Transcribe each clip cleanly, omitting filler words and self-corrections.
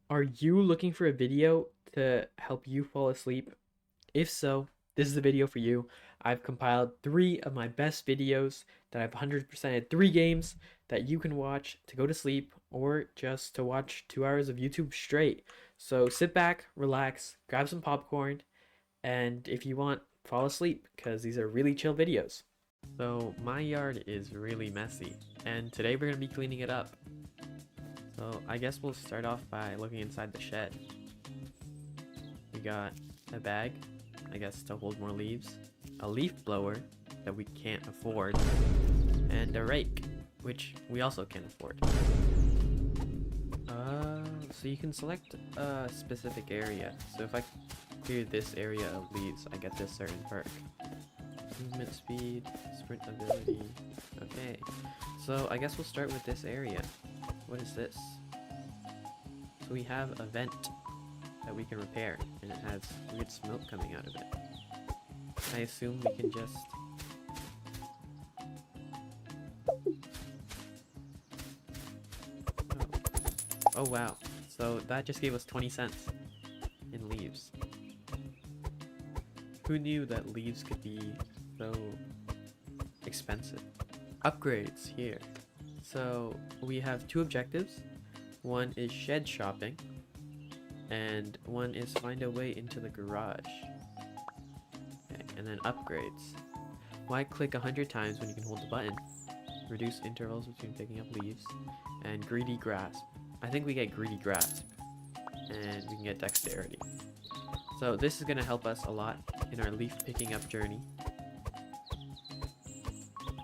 Are you looking for a video to help you fall asleep? If so, this is the video for you. I've compiled 3 of my best videos that I've 100%ed 3 games that you can watch to go to sleep or just to watch 2 hours of YouTube straight. So sit back, relax, grab some popcorn, and if you want, fall asleep because these are really chill videos. So my yard is really messy, and today we're going to be cleaning it up. So I guess we'll start off by looking inside the shed. We got a bag, I guess to hold more leaves, a leaf blower that we can't afford, and a rake, which we also can't afford. So you can select a specific area. So if I clear this area of leaves, I get this certain perk. Movement speed, sprint ability. Okay, so I guess we'll start with this area. What is this? So we have a vent that we can repair, and it has weird smoke coming out of it. I assume we can just... Oh wow, so that just gave us 20 cents in leaves. Who knew that leaves could be so expensive? Upgrades here. So we have 2 objectives. One is shed shopping, and one is find a way into the garage. Okay, and then upgrades. Why click 100 times when you can hold the button? Reduce intervals between picking up leaves, and greedy grasp. I think we get greedy grasp, and we can get dexterity. So this is going to help us a lot in our leaf picking up journey.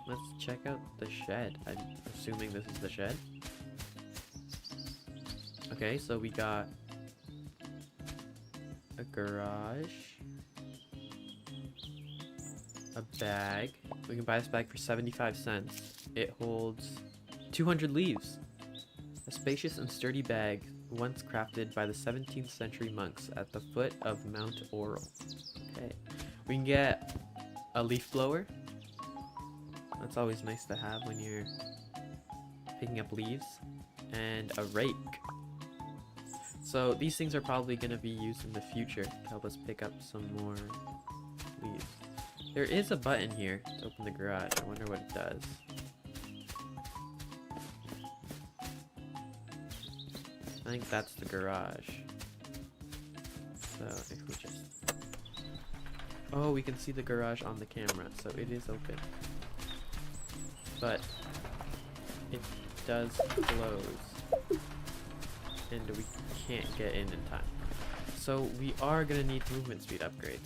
Let's check out the shed. I'm assuming this is the shed. Okay, so we got a garage, a bag. We can buy this bag for 75 cents. It holds 200 leaves. A spacious and sturdy bag once crafted by the 17th century monks at the foot of Mount Oral. Okay, we can get a leaf blower. That's always nice to have when you're picking up leaves. And a rake. So these things are probably going to be used in the future to help us pick up some more leaves. There is a button here to open the garage. I wonder what it does. I think that's the garage. So if we just... Oh, we can see the garage on the camera, so it is open. But it does close. And we can't get in time. So we are gonna need movement speed upgrades.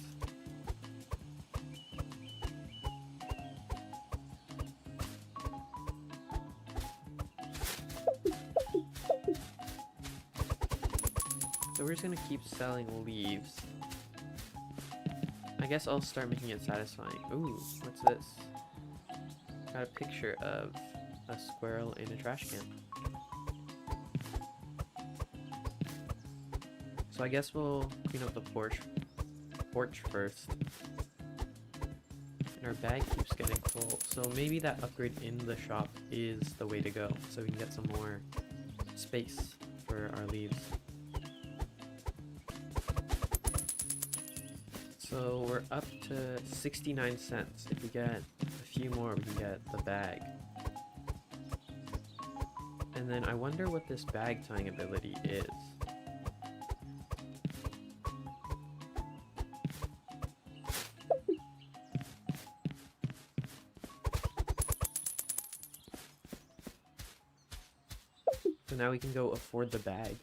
So we're just gonna keep selling leaves. I guess I'll start making it satisfying. Ooh, what's this? Got a picture of a squirrel in a trash can. So I guess we'll clean up the porch first. And our bag keeps getting full, so maybe that upgrade in the shop is the way to go, so we can get some more space for our leaves. So we're up to 69 cents. If we get a few more, we can get the bag. And then I wonder what this bag tying ability is. So now we can go afford the bag.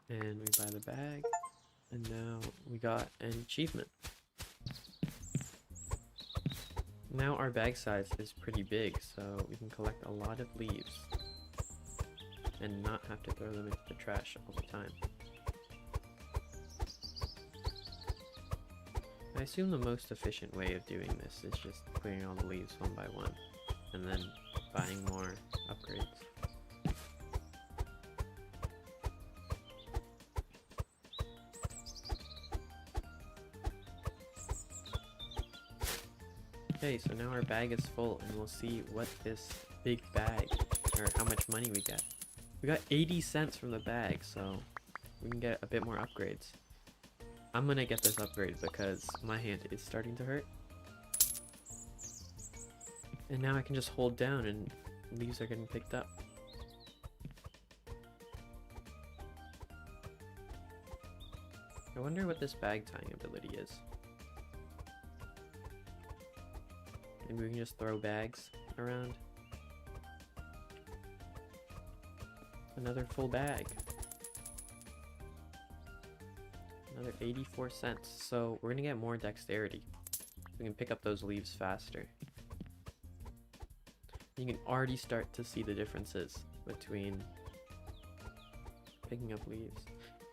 And we buy the bag. And now we got an achievement. Now our bag size is pretty big, so we can collect a lot of leaves. And not have to throw them into the trash all the time. I assume the most efficient way of doing this is just clearing all the leaves one by one. And then buying more upgrades. Okay, so now our bag is full, and we'll see what this big bag, or how much money we get. We got 80 cents from the bag, so we can get a bit more upgrades. I'm gonna get this upgrade because my hand is starting to hurt. And now I can just hold down and leaves are getting picked up. I wonder what this bag tying ability is. Maybe we can just throw bags around. Another full bag. Another 84 cents. So we're gonna get more dexterity. We can pick up those leaves faster. You can already start to see the differences between picking up leaves.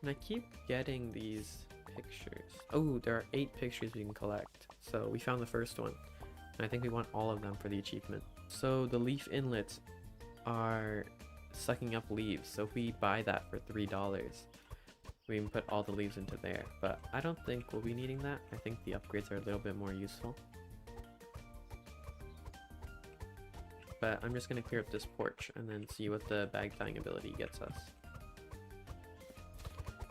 And I keep getting these pictures. Oh, there are 8 pictures we can collect. So we found the first one. And I think we want all of them for the achievement. So the leaf inlets are sucking up leaves. So if we buy that for $3, we can put all the leaves into there. But I don't think we'll be needing that. I think the upgrades are a little bit more useful. But I'm just going to clear up this porch and then see what the bag tying ability gets us.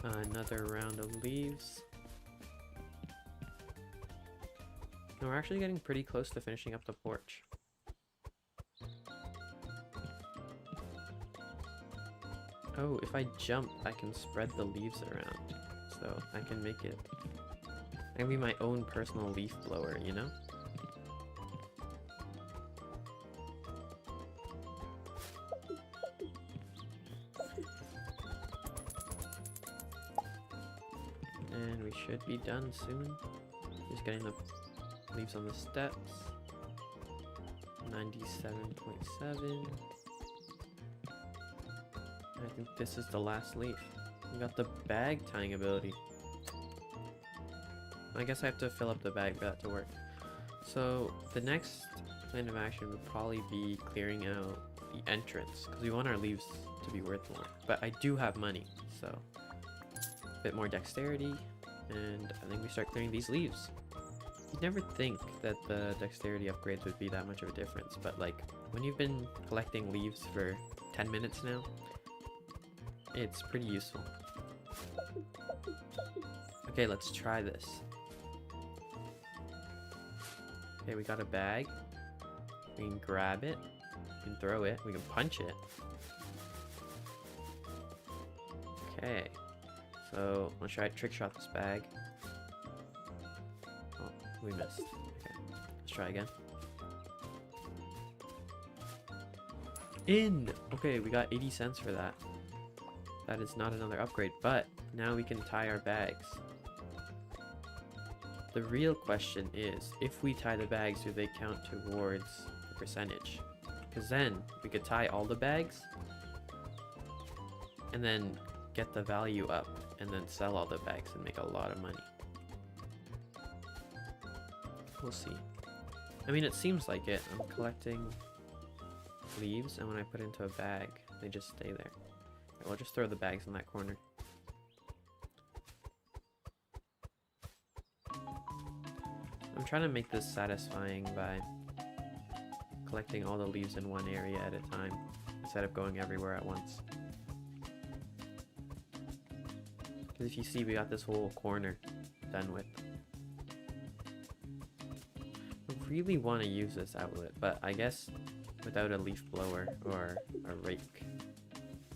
Another round of leaves. And we're actually getting pretty close to finishing up the porch. Oh, if I jump, I can spread the leaves around. So I can make it... I can be my own personal leaf blower, you know? And we should be done soon. Just getting the leaves on the steps. 97.7. I think this is the last leaf. We got the bag tying ability. I guess I have to fill up the bag for that to work. So the next plan of action would probably be clearing out the entrance because we want our leaves to be worth more. But I do have money, so a bit more dexterity, and I think we start clearing these leaves. You'd never think that the dexterity upgrades would be that much of a difference, but like when you've been collecting leaves for 10 minutes now, it's pretty useful. Okay, let's try this. Okay, we got a bag. We can grab it. We can throw it. We can punch it. Okay. So, let's try to trick shot this bag. Oh, we missed. Okay, let's try again. In! Okay, we got 80 cents for that. That is not another upgrade, but now we can tie our bags. The real question is, if we tie the bags, do they count towards the percentage? Because then we could tie all the bags and then get the value up and then sell all the bags and make a lot of money. We'll see. I mean, it seems like it. I'm collecting leaves, and when I put it into a bag, they just stay there. We'll just throw the bags in that corner. I'm trying to make this satisfying by collecting all the leaves in one area at a time instead of going everywhere at once. Because if you see, we got this whole corner done with. I really want to use this outlet, but I guess without a leaf blower or a rake,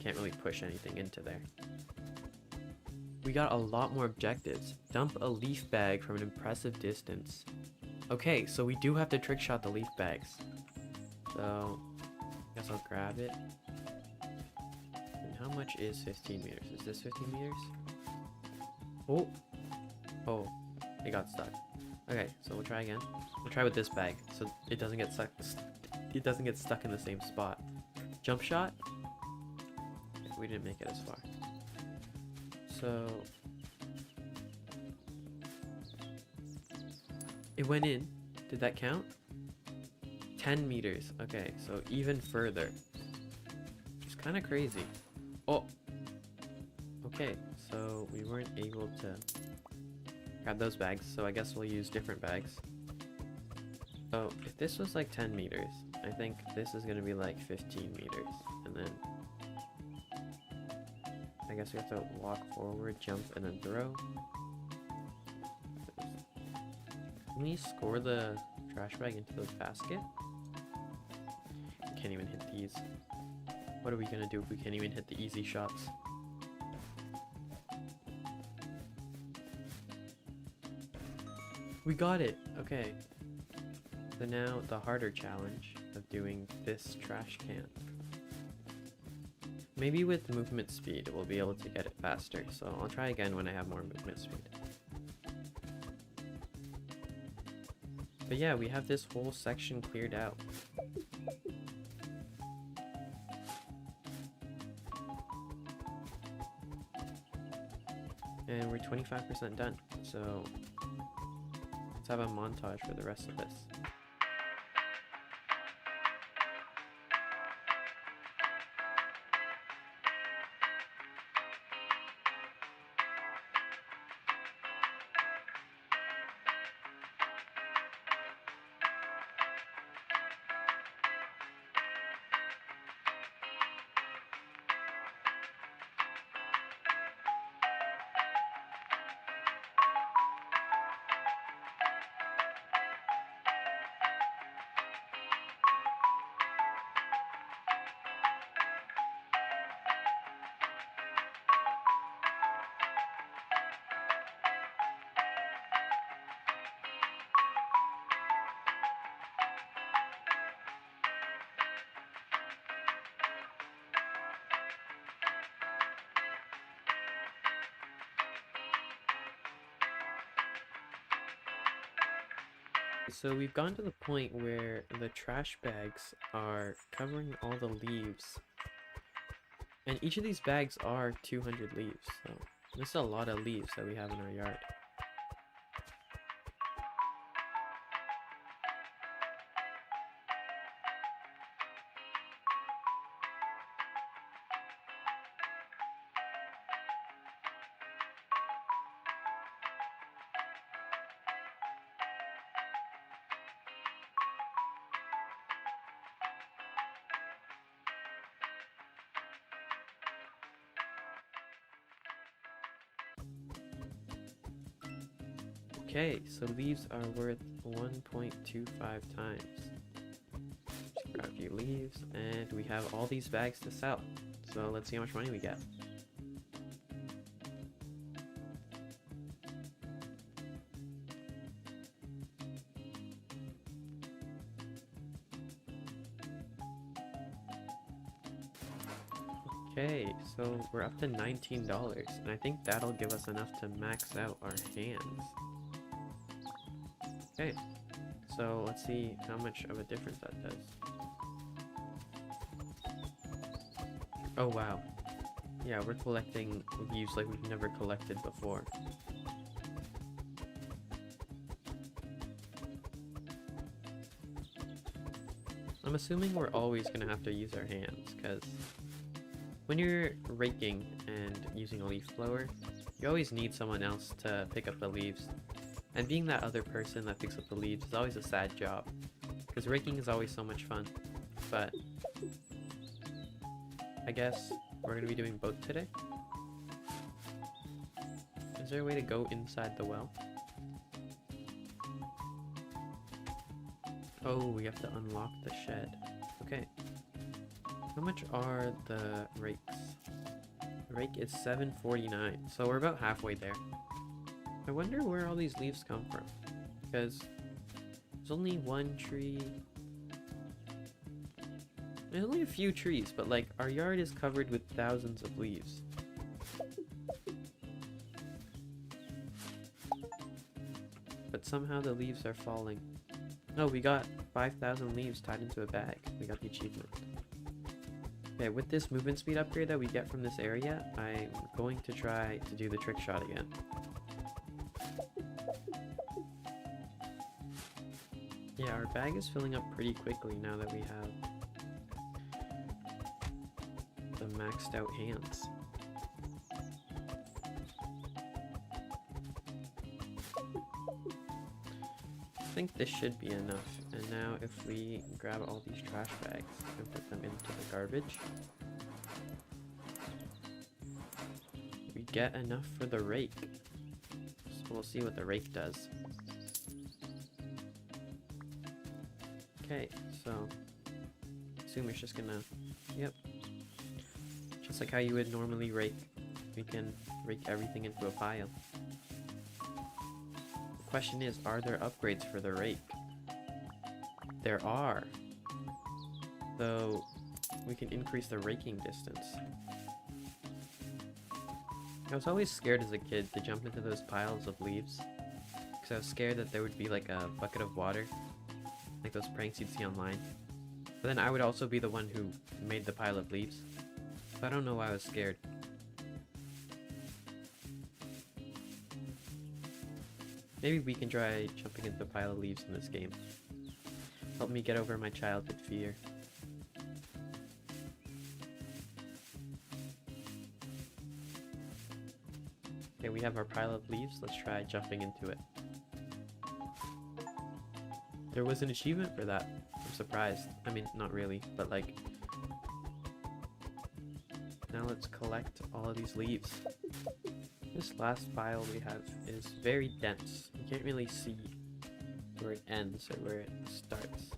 can't really push anything into there. We got a lot more objectives. Dump a leaf bag from an impressive distance. Okay, so we do have to trick shot the leaf bags. So, I guess I'll grab it. And how much is 15 meters? Is this 15 meters? Oh! Oh, it got stuck. Okay, so we'll try again. We'll try with this bag, so it doesn't get stuck. It doesn't get stuck in the same spot. Jump shot. We didn't make it as far. So it went in. Did that count? 10 meters. Okay, so even further. It's kind of crazy. Oh. Okay, so we weren't able to grab those bags, so I guess we'll use different bags. So if this was like 10 meters, I think this is gonna be like 15 meters, and then I guess we have to walk forward, jump, and then throw. Can we score the trash bag into the basket? We can't even hit these. What are we gonna do if we can't even hit the easy shots? We got it! Okay. So now the harder challenge of doing this trash can. Maybe with movement speed we'll be able to get it faster, so I'll try again when I have more movement speed. But yeah, we have this whole section cleared out. And we're 25% done, so let's have a montage for the rest of this. So we've gone to the point where the trash bags are covering all the leaves. And each of these bags are 200 leaves, so this is a lot of leaves that we have in our yard. Okay, so leaves are worth 1.25 times. Just grab a few leaves, and we have all these bags to sell. So let's see how much money we get. Okay, so we're up to $19, and I think that'll give us enough to max out our hands. Okay, so let's see how much of a difference that does. Oh wow. Yeah, we're collecting leaves like we've never collected before. I'm assuming we're always gonna have to use our hands, because when you're raking and using a leaf blower, you always need someone else to pick up the leaves. And being that other person that picks up the leaves is always a sad job, because raking is always so much fun. But I guess we're going to be doing both today. Is there a way to go inside the well? Oh, we have to unlock the shed. Okay. How much are the rakes? The rake is $7.49, so we're about halfway there. I wonder where all these leaves come from, because there's only one tree. There's only a few trees, but like our yard is covered with thousands of leaves. But somehow the leaves are falling. Oh, we got 5,000 leaves tied into a bag. We got the achievement. Okay, with this movement speed upgrade that we get from this area, I'm going to try to do the trick shot again. Yeah, our bag is filling up pretty quickly now that we have the maxed out hands. I think this should be enough. And now if we grab all these trash bags and put them into the garbage. get enough for the rake. So we'll see what the rake does. Okay, so assume it's just gonna, yep. Just like how you would normally rake, we can rake everything into a pile. The question is, are there upgrades for the rake? There are. So we can increase the raking distance. I was always scared as a kid to jump into those piles of leaves, because I was scared that there would be like a bucket of water, like those pranks you'd see online. But then I would also be the one who made the pile of leaves. So I don't know why I was scared. Maybe we can try jumping into a pile of leaves in this game. Help me get over my childhood fear. Okay, we have our pile of leaves. Let's try jumping into it. There was an achievement for that. I'm surprised. I mean, not really, but like... Now let's collect all of these leaves. This last pile we have is very dense. You can't really see where it ends or where it starts.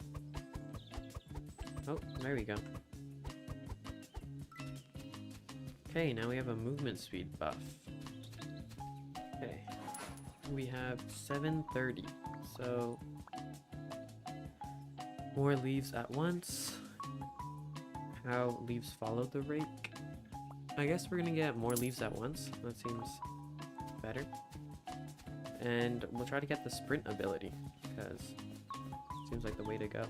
Oh, there we go. Okay, now we have a movement speed buff. Okay, we have 730, so more leaves at once. How leaves follow the rake. I guess we're gonna get more leaves at once. That seems better. And we'll try to get the sprint ability, because it seems like the way to go.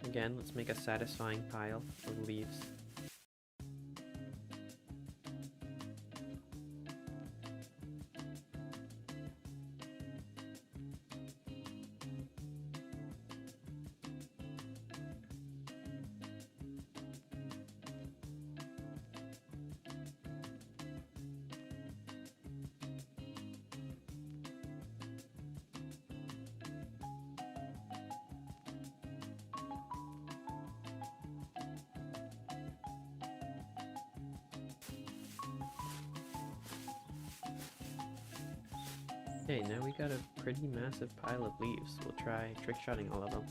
Again, let's make a satisfying pile of leaves. Okay, now we got a pretty massive pile of leaves. We'll try trick-shotting all of them.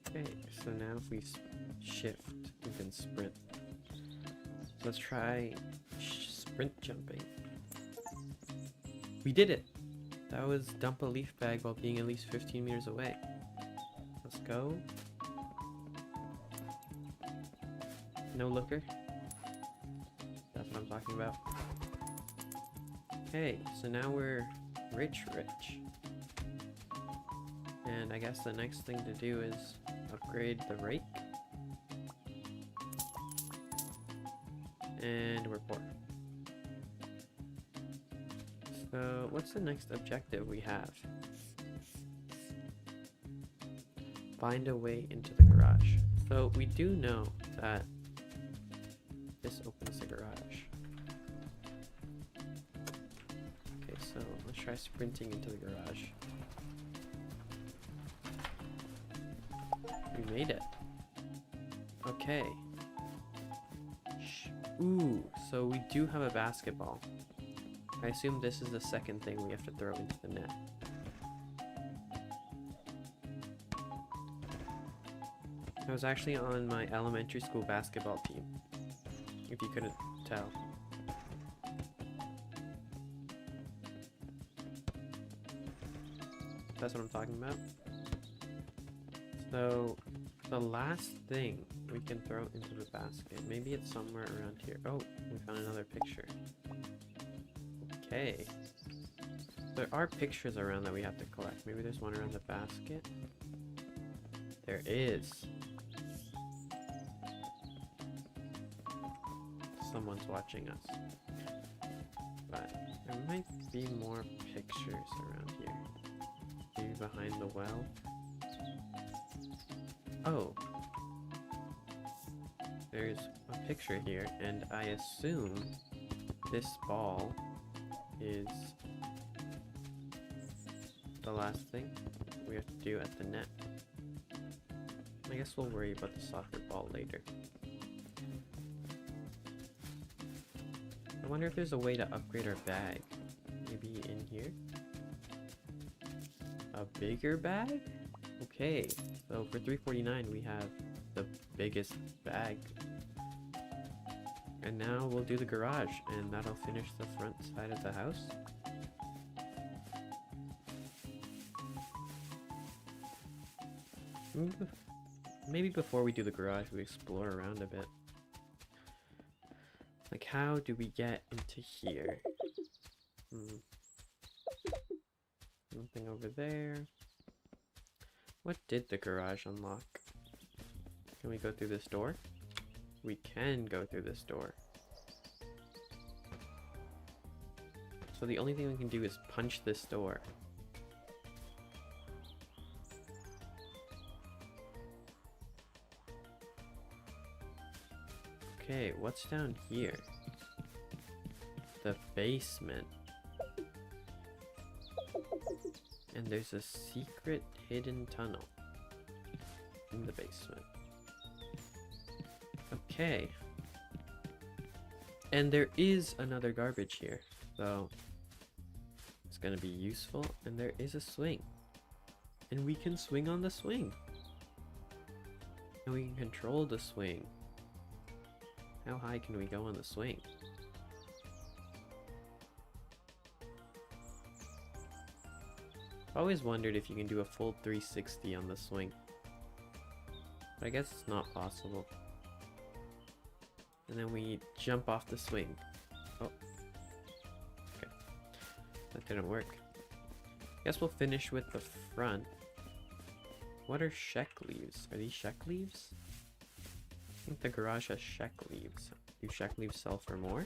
Okay, so now if we shift, we can sprint. So let's try sprint jumping. We did it! That was dump a leaf bag while being at least 15 meters away. Let's go. No looker. That's what I'm talking about. Okay, so now we're rich. And I guess the next thing to do is upgrade the rake. And we're poor. So what's the next objective we have? Find a way into the garage. So we do know that this opens the garage. Okay, so let's try sprinting into the garage. We made it. Okay. Ooh, so we do have a basketball. I assume this is the second thing we have to throw into the net. I was actually on my elementary school basketball team, if you couldn't tell. That's what I'm talking about. So, the last thing we can throw into the basket, maybe it's somewhere around here. Oh, we found another picture. Okay. There are pictures around that we have to collect. Maybe there's one around the basket. There is. Someone's watching us. But there might be more pictures around here. Maybe behind the well. Oh. there's a picture here, and I assume this ball is the last thing we have to do at the net. I guess we'll worry about the soccer ball later. I wonder if there's a way to upgrade our bag. Maybe in here? A bigger bag? Okay, so for $3.49 we have the biggest bag. And now we'll do the garage, and that'll finish the front side of the house. Maybe before we do the garage, we explore around a bit. Like, how do we get into here? Nothing over there. What did the garage unlock? Can we go through this door? We can go through this door. So the only thing we can do is punch this door. Okay, what's down here? The basement. And there's a secret hidden tunnel in the basement. Okay. And there is another garbage here, so it's gonna be useful. And there is a swing. And we can swing on the swing. And we can control the swing. How high can we go on the swing? I've always wondered if you can do a full 360 on the swing. But I guess it's not possible. And then we jump off the swing. Oh. Okay. That didn't work. Guess we'll finish with the front. What are sheck leaves? Are these sheck leaves? I think the garage has sheck leaves. Do sheck leaves sell for more?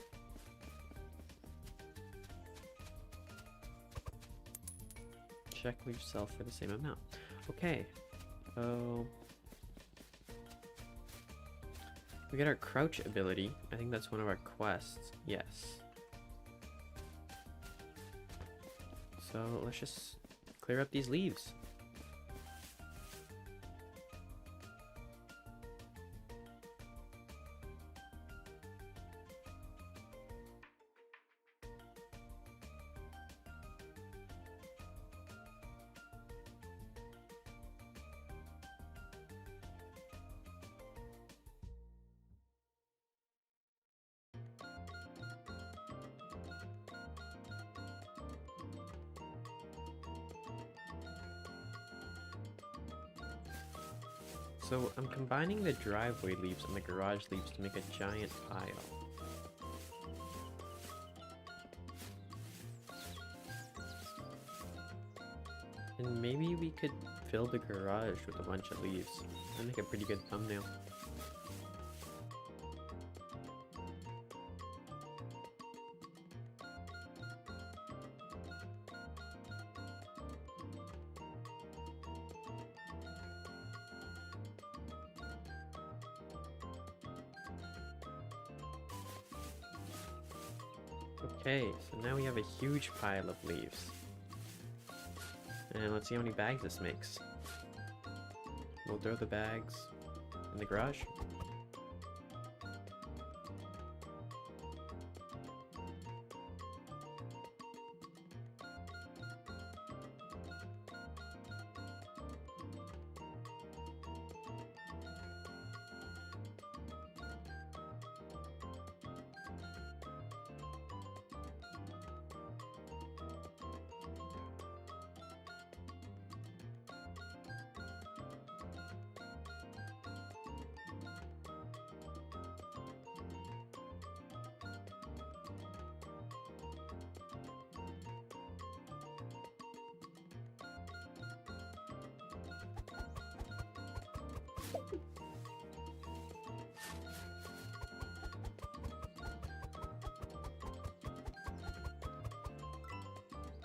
Sheck leaves sell for the same amount. Okay. So we get our crouch ability. I think that's one of our quests. Yes. So let's just clear up these leaves. So I'm combining the driveway leaves and the garage leaves to make a giant pile. And maybe we could fill the garage with a bunch of leaves. That'd make a pretty good thumbnail. Okay, so now we have a huge pile of leaves. And let's see how many bags this makes. We'll throw the bags in the garage.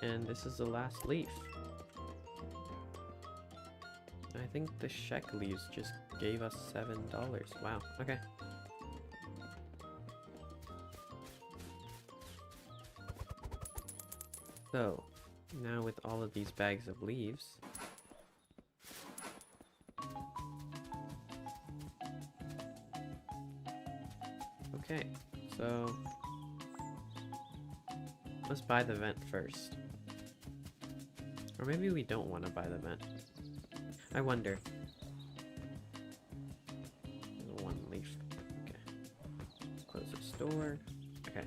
And this is the last leaf. I think the sheck leaves just gave us $7. Wow, okay. So, now with all of these bags of leaves, okay, so let's buy the vent first. Or maybe we don't want to buy the vent. I wonder. One leaf. Okay. Close this door. Okay.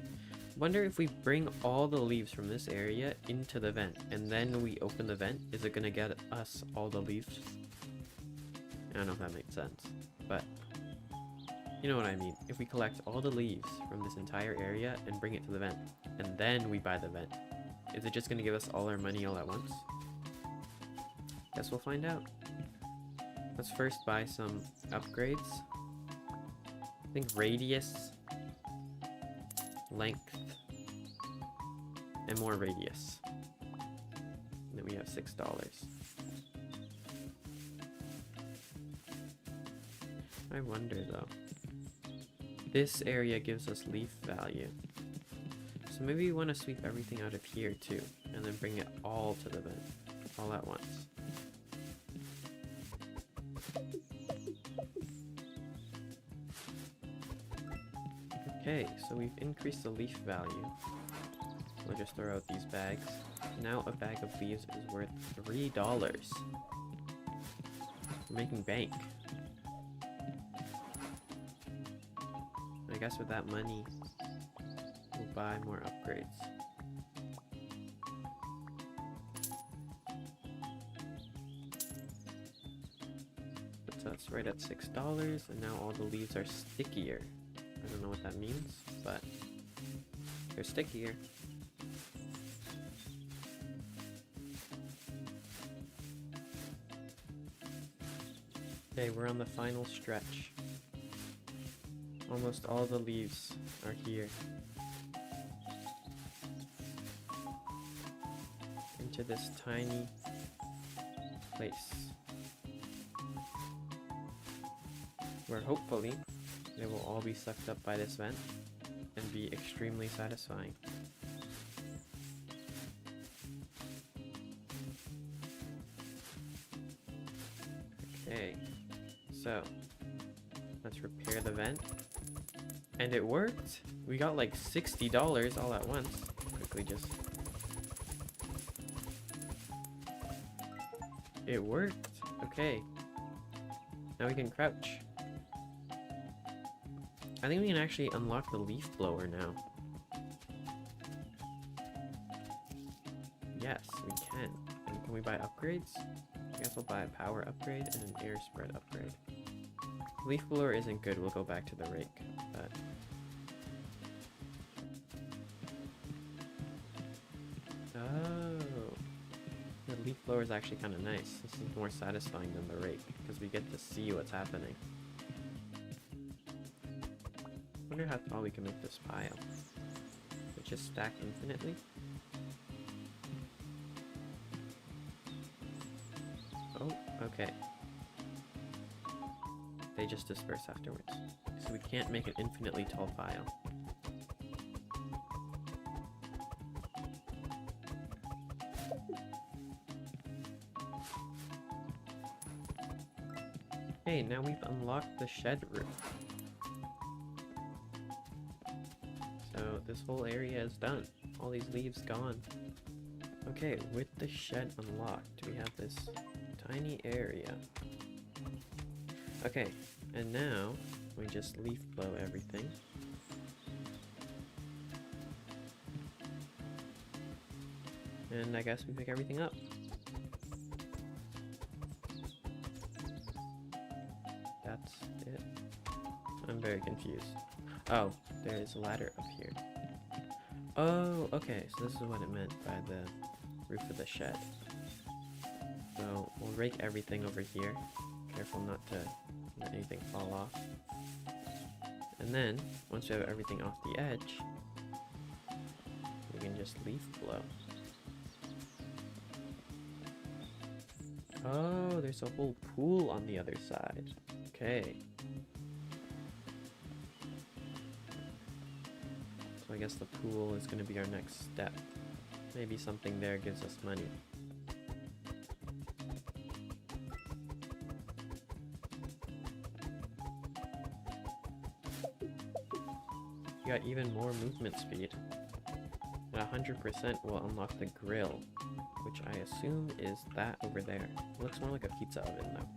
Wonder if we bring all the leaves from this area into the vent and then we open the vent, is it gonna get us all the leaves? I don't know if that makes sense, but you know what I mean. If we collect all the leaves from this entire area and bring it to the vent, and then we buy the vent, is it just gonna give us all our money all at once? Guess we'll find out. Let's first buy some upgrades. I think radius, length, and more radius. And then we have $6. I wonder though. This area gives us leaf value. So maybe we want to sweep everything out of here too, and then bring it all to the vent, all at once. Okay, so we've increased the leaf value. We'll just throw out these bags. Now a bag of leaves is worth $3. We're making bank. I guess with that money, we'll buy more upgrades. Puts us right at $6, and now all the leaves are stickier. I don't know what that means, but they're stickier. Okay, we're on the final stretch. Almost all the leaves are here. Into this tiny place. Where hopefully they will all be sucked up by this vent and be extremely satisfying. Okay, so let's repair the vent. And it worked! We got like $60 all at once. Quickly just... It worked! Okay. Now we can crouch. I think we can actually unlock the leaf blower now. Yes, we can. And can we buy upgrades? I guess we'll buy a power upgrade and an air spread upgrade. Leaf blower isn't good, we'll go back to the rake, but... Oh! The leaf blower is actually kind of nice. This is more satisfying than the rake, because we get to see what's happening. I wonder how tall we can make this pile. It just stack infinitely? Oh, okay. They just disperse afterwards. So we can't make an infinitely tall pile. Okay, now we've unlocked the shed roof. So this whole area is done. All these leaves gone. Okay, with the shed unlocked, we have this tiny area. Okay, and now we just leaf blow everything. And I guess we pick everything up. That's it. I'm very confused. Oh, there is a ladder up here. Oh, okay, so this is what it meant by the roof of the shed. So we'll rake everything over here. Careful not to let anything fall off. And then, once we have everything off the edge, we can just leaf blow. Oh, there's a whole pool on the other side. Okay. So I guess the pool is going to be our next step. Maybe something there gives us money. You got even more movement speed. At 100% will unlock the grill, which I assume is that over there. It looks more like a pizza oven though.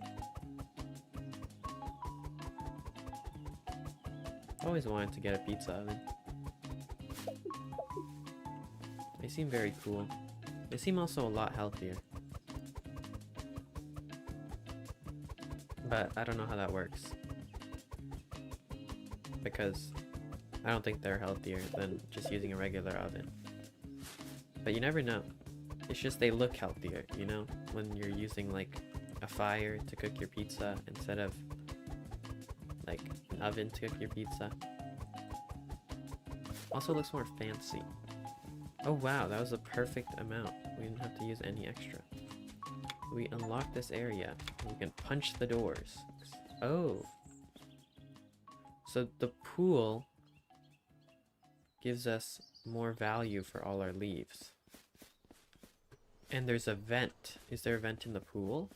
Always wanted to get a pizza oven. They seem very cool. They seem also a lot healthier. But I don't know how that works. Because I don't think they're healthier than just using a regular oven. But you never know. It's just they look healthier, you know? When you're using like a fire to cook your pizza instead of like an oven to cook your pizza. Also looks more fancy. Oh wow, that was a perfect amount. We didn't have to use any extra. We unlock this area. We can punch the doors. Oh. So the pool gives us more value for all our leaves. And there's a vent. Is there a vent in the pool?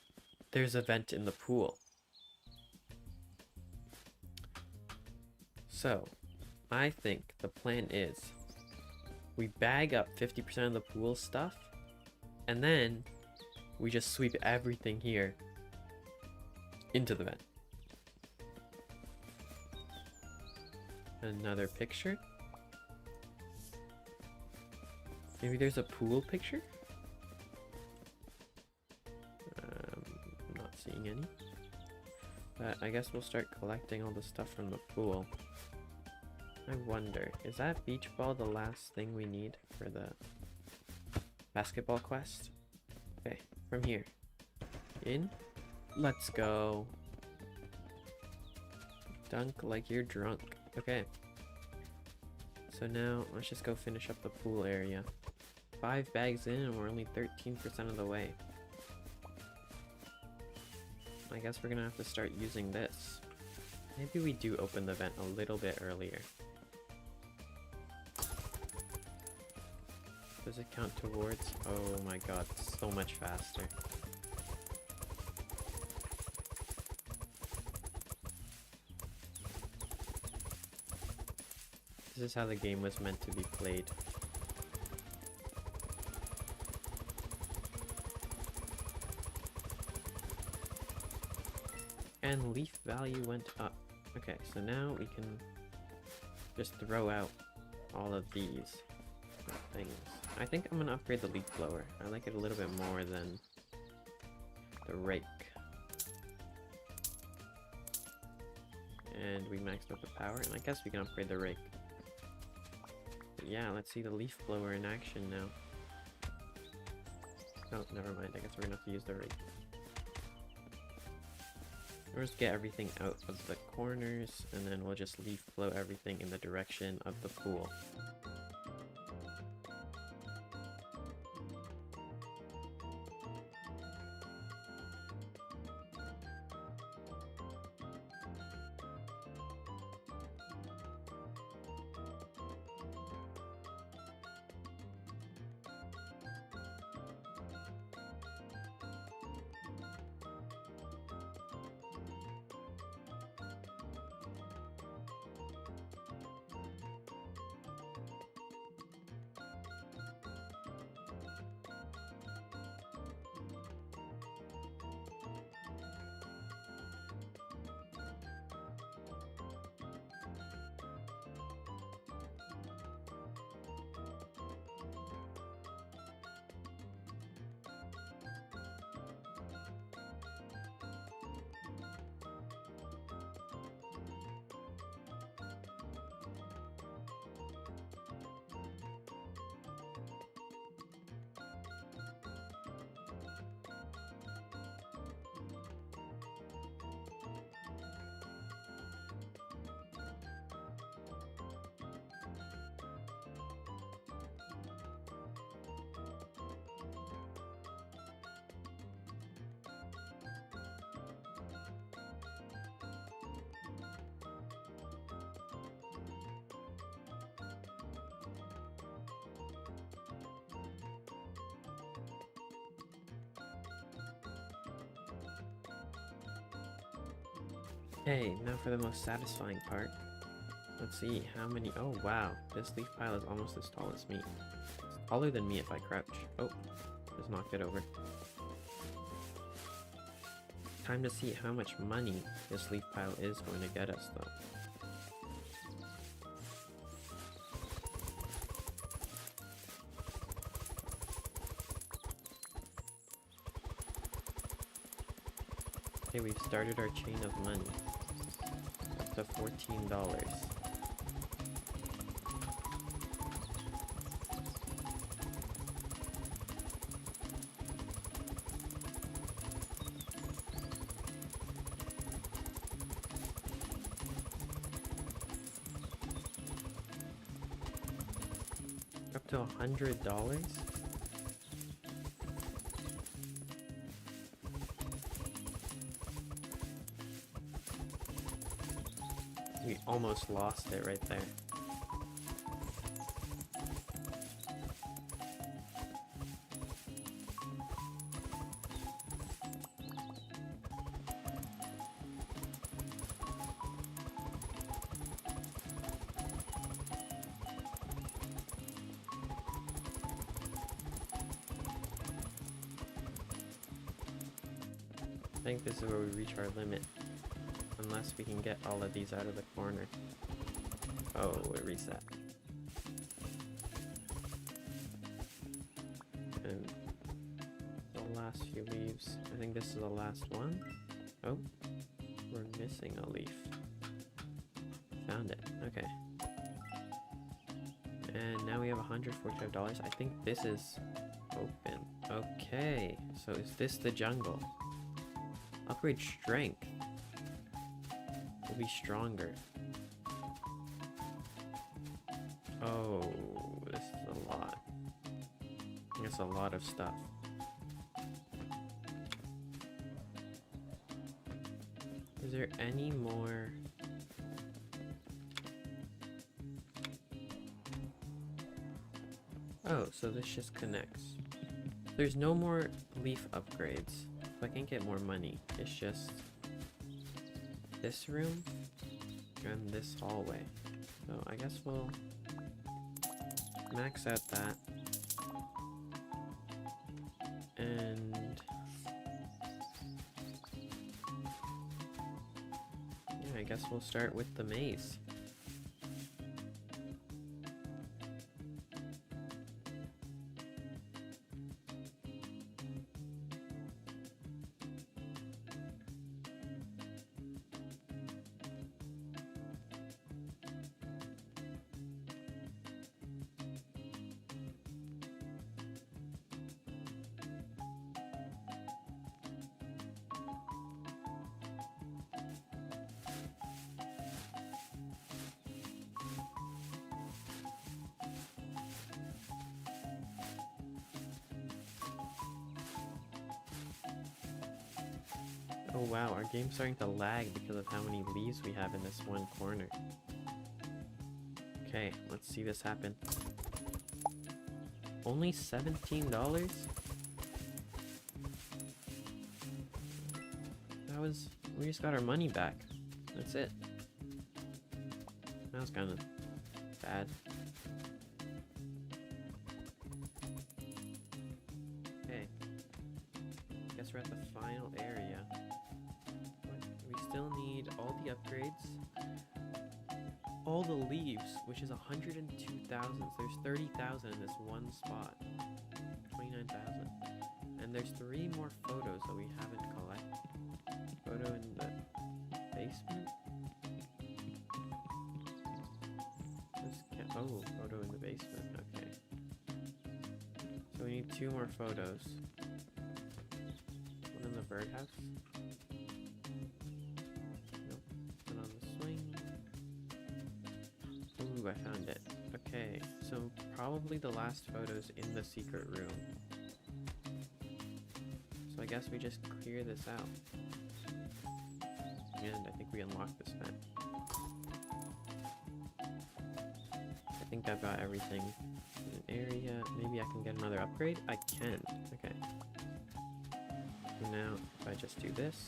There's a vent in the pool. So, I think the plan is we bag up 50% of the pool stuff, and then we just sweep everything here into the vent. Another picture. Maybe there's a pool picture? I'm not seeing any. But I guess we'll start collecting all the stuff from the pool. I wonder, is that beach ball the last thing we need for the basketball quest? Okay, from here. In. Let's go. Dunk like you're drunk. Okay. So now, let's just go finish up the pool area. 5 bags in and we're only 13% of the way. I guess we're gonna have to start using this. Maybe we do open the vent a little bit earlier. Does it count towards? Oh my god, so much faster. This is how the game was meant to be played. And leaf value went up. Okay, so now we can just throw out all of these things. I think I'm gonna upgrade the leaf blower. I like it a little bit more than the rake. And we maxed out the power, and I guess we can upgrade the rake. But yeah, let's see the leaf blower in action now. Oh, never mind. I guess we're gonna have to use the rake. We'll just get everything out of the corners, and then we'll just leaf blow everything in the direction of the pool. Okay, now for the most satisfying part. Let's see how many. Oh wow, this leaf pile is almost as tall as me. It's taller than me if I crouch. Oh, just knocked it over. Time to see how much money this leaf pile is going to get us though. Okay, we've started our chain of money. Up to $14. Up to $100? We almost lost it right there. I think this is where we reach our limit. Unless we can get all of these out of the corner. Oh, it reset. And the last few leaves. I think this is the last one. Oh, we're missing a leaf. Found it. Okay. And now we have $145. I think this is open. Okay, so is this the jungle? Upgrade strength. We'll be stronger. Oh, this is a lot. It's a lot of stuff. Is there any more? Oh, so this just connects. There's no more leaf upgrades. So I can't get more money. It's just this room and this hallway. So I guess we'll max out that. And yeah, I guess we'll start with the maze. Oh wow, our game's starting to lag because of how many leaves we have in this one corner. Okay, let's see this happen. Only $17? We just got our money back. That's it. That was kind of bad. Okay. Guess we're at the final area. We still need all the upgrades. All the leaves, which is 102,000. So there's 30,000 in this one spot. 29,000. And there's 3 more photos that we haven't collected. Photo in the basement? Oh, photo in the basement. Okay. So we need 2 more photos. One in the birdhouse. Nope. One on the swing. Ooh, I found it. Okay, so probably the last photo's in the secret room. So I guess we just clear this out. And I think we unlocked this vent. I think I've got everything in an area. Maybe I can get another upgrade? I can. Okay. So now, if I just do this.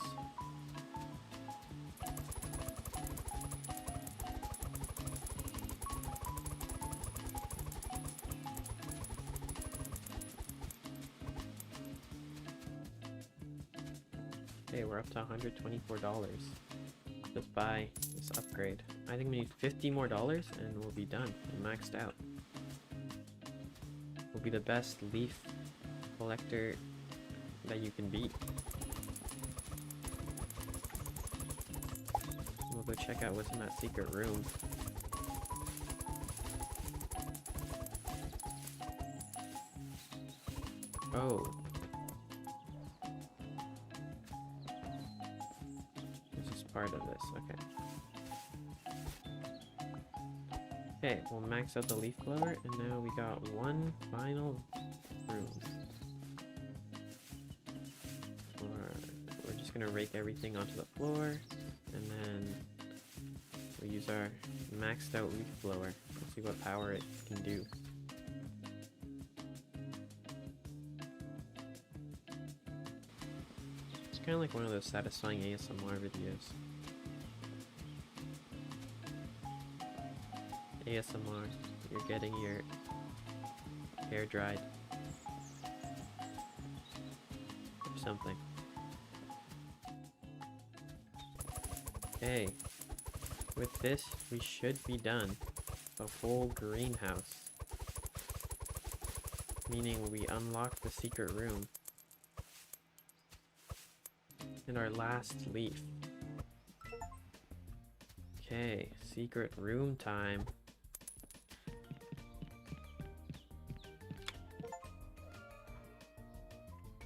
Okay, we're up to $124. Let's buy this upgrade. I think we need $50 more and we'll be done and maxed out. We'll be the best leaf collector that you can beat. We'll go check out what's in that secret room. Oh. This is part of this, okay. Okay, we'll max out the leaf blower, and now we got one final room. We're just gonna rake everything onto the floor, and then we'll use our maxed out leaf blower. Let's see what power it can do. It's kind of like one of those satisfying ASMR videos. ASMR, you're getting your hair dried. Or something. Okay, with this we should be done. A full greenhouse. Meaning we unlock the secret room. And our last leaf. Okay, secret room time.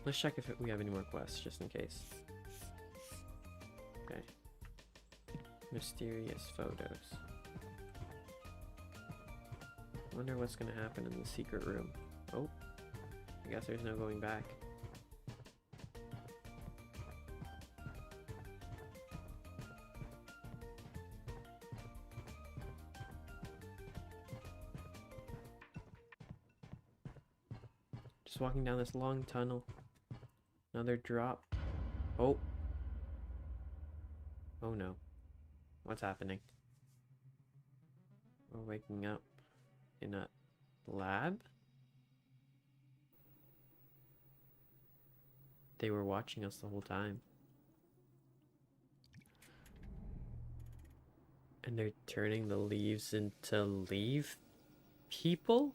Let's check if we have any more quests, just in case. Okay. Mysterious photos. Wonder what's gonna happen in the secret room. Oh, I guess there's no going back. Just walking down this long tunnel. Another drop. Oh. Oh no. What's happening? We're waking up in a lab? They were watching us the whole time. And they're turning the leaves into leaf people?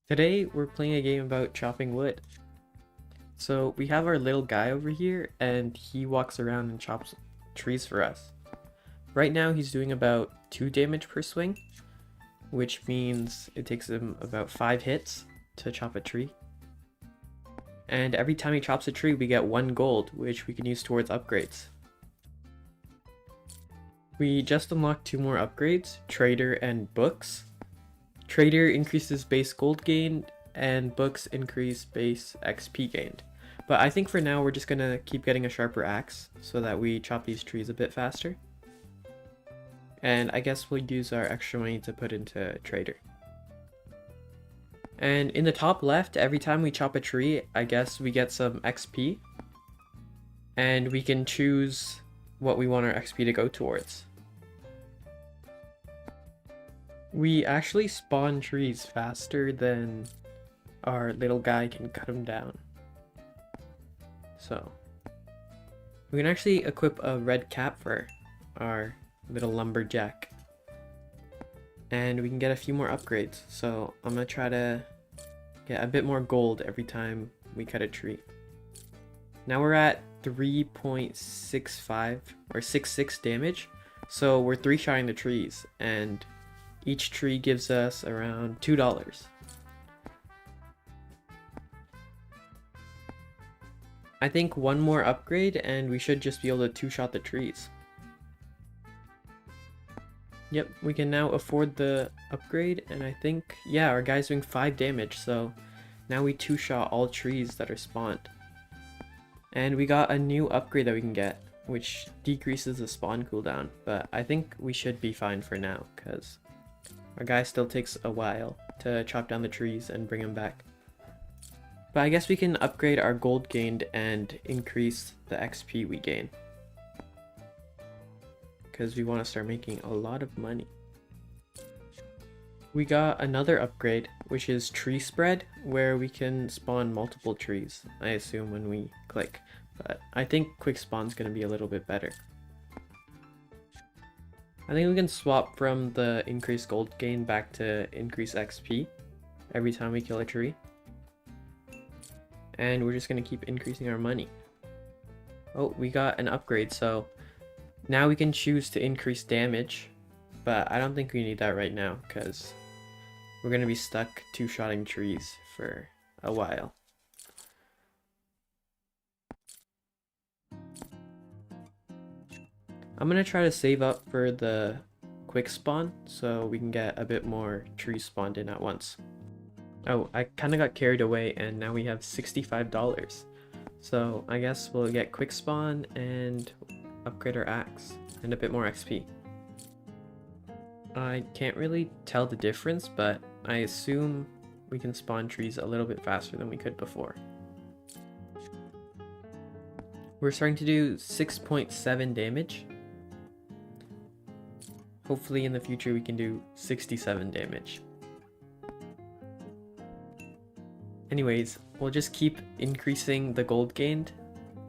Today we're playing a game about chopping wood. So we have our little guy over here and he walks around and chops trees for us. Right now he's doing about 2 damage per swing, which means it takes him about 5 hits to chop a tree. And every time he chops a tree we get 1 gold, which we can use towards upgrades. We just unlocked 2 more upgrades, Trader and Books. Trader increases base gold gained, and Books increase base XP gained. But I think for now we're just gonna keep getting a sharper axe so that we chop these trees a bit faster. And I guess we'll use our extra money to put into Trader. And in the top left, every time we chop a tree, I guess we get some XP. And we can choose what we want our XP to go towards. We actually spawn trees faster than our little guy can cut them down. So we can actually equip a red cap for our little lumberjack. And we can get a few more upgrades. So I'm gonna try to get a bit more gold every time we cut a tree. Now we're at 3.65 or 66 damage. So we're 3-shotting the trees and each tree gives us around $2. I think one more upgrade and we should just be able to 2-shot the trees. Yep, we can now afford the upgrade, and I think, yeah, our guy's doing 5 damage, so now we 2-shot all trees that are spawned. And we got a new upgrade that we can get, which decreases the spawn cooldown, but I think we should be fine for now, because our guy still takes a while to chop down the trees and bring them back. But I guess we can upgrade our gold gained and increase the XP we gain, because we want to start making a lot of money. We got another upgrade, which is tree spread, where we can spawn multiple trees, I assume, when we click. But I think quick spawn's going to be a little bit better. I think we can swap from the increased gold gain back to increased XP every time we kill a tree. And we're just going to keep increasing our money. Oh, we got an upgrade, so now we can choose to increase damage, but I don't think we need that right now because we're going to be stuck 2-shotting trees for a while. I'm going to try to save up for the quick spawn so we can get a bit more trees spawned in at once. Oh, I kind of got carried away and now we have $65. So I guess we'll get quick spawn and upgrade our axe and a bit more XP. I can't really tell the difference, but I assume we can spawn trees a little bit faster than we could before. We're starting to do 6.7 damage. Hopefully in the future we can do 67 damage. Anyways, we'll just keep increasing the gold gained,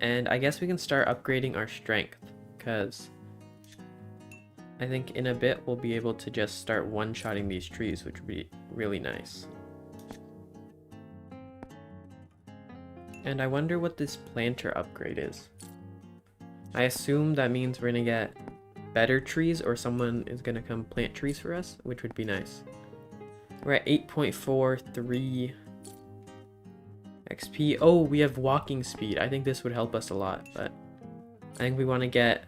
and I guess we can start upgrading our strength, because I think in a bit we'll be able to just start one-shotting these trees, which would be really nice. And I wonder what this planter upgrade is. I assume that means we're gonna get better trees, or someone is gonna come plant trees for us, which would be nice. We're at 8.43 XP. Oh, we have walking speed. I think this would help us a lot, but I think we want to get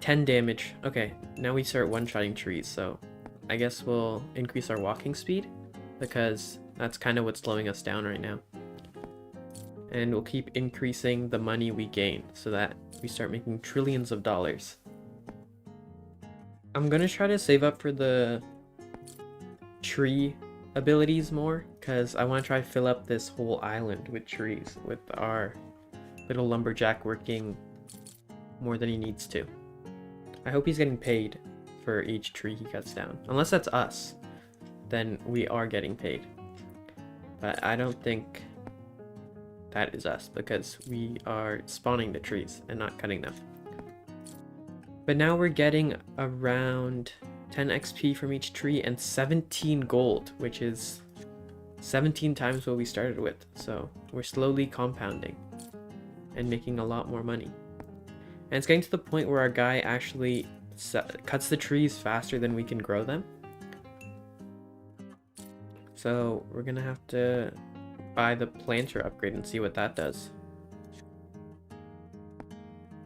10 damage. Okay, now we start one-shotting trees, so I guess we'll increase our walking speed because that's kind of what's slowing us down right now. And we'll keep increasing the money we gain so that we start making trillions of dollars. I'm gonna try to save up for the tree abilities more, because I want to try to fill up this whole island with trees with our little lumberjack working more than he needs to. I hope he's getting paid for each tree he cuts down. Unless that's us, then we are getting paid. But I don't think that is us because we are spawning the trees and not cutting them. But now we're getting around 10 XP from each tree and 17 gold, which is 17 times what we started with. So we're slowly compounding and making a lot more money. And it's getting to the point where our guy actually cuts the trees faster than we can grow them. So we're gonna have to buy the planter upgrade and see what that does.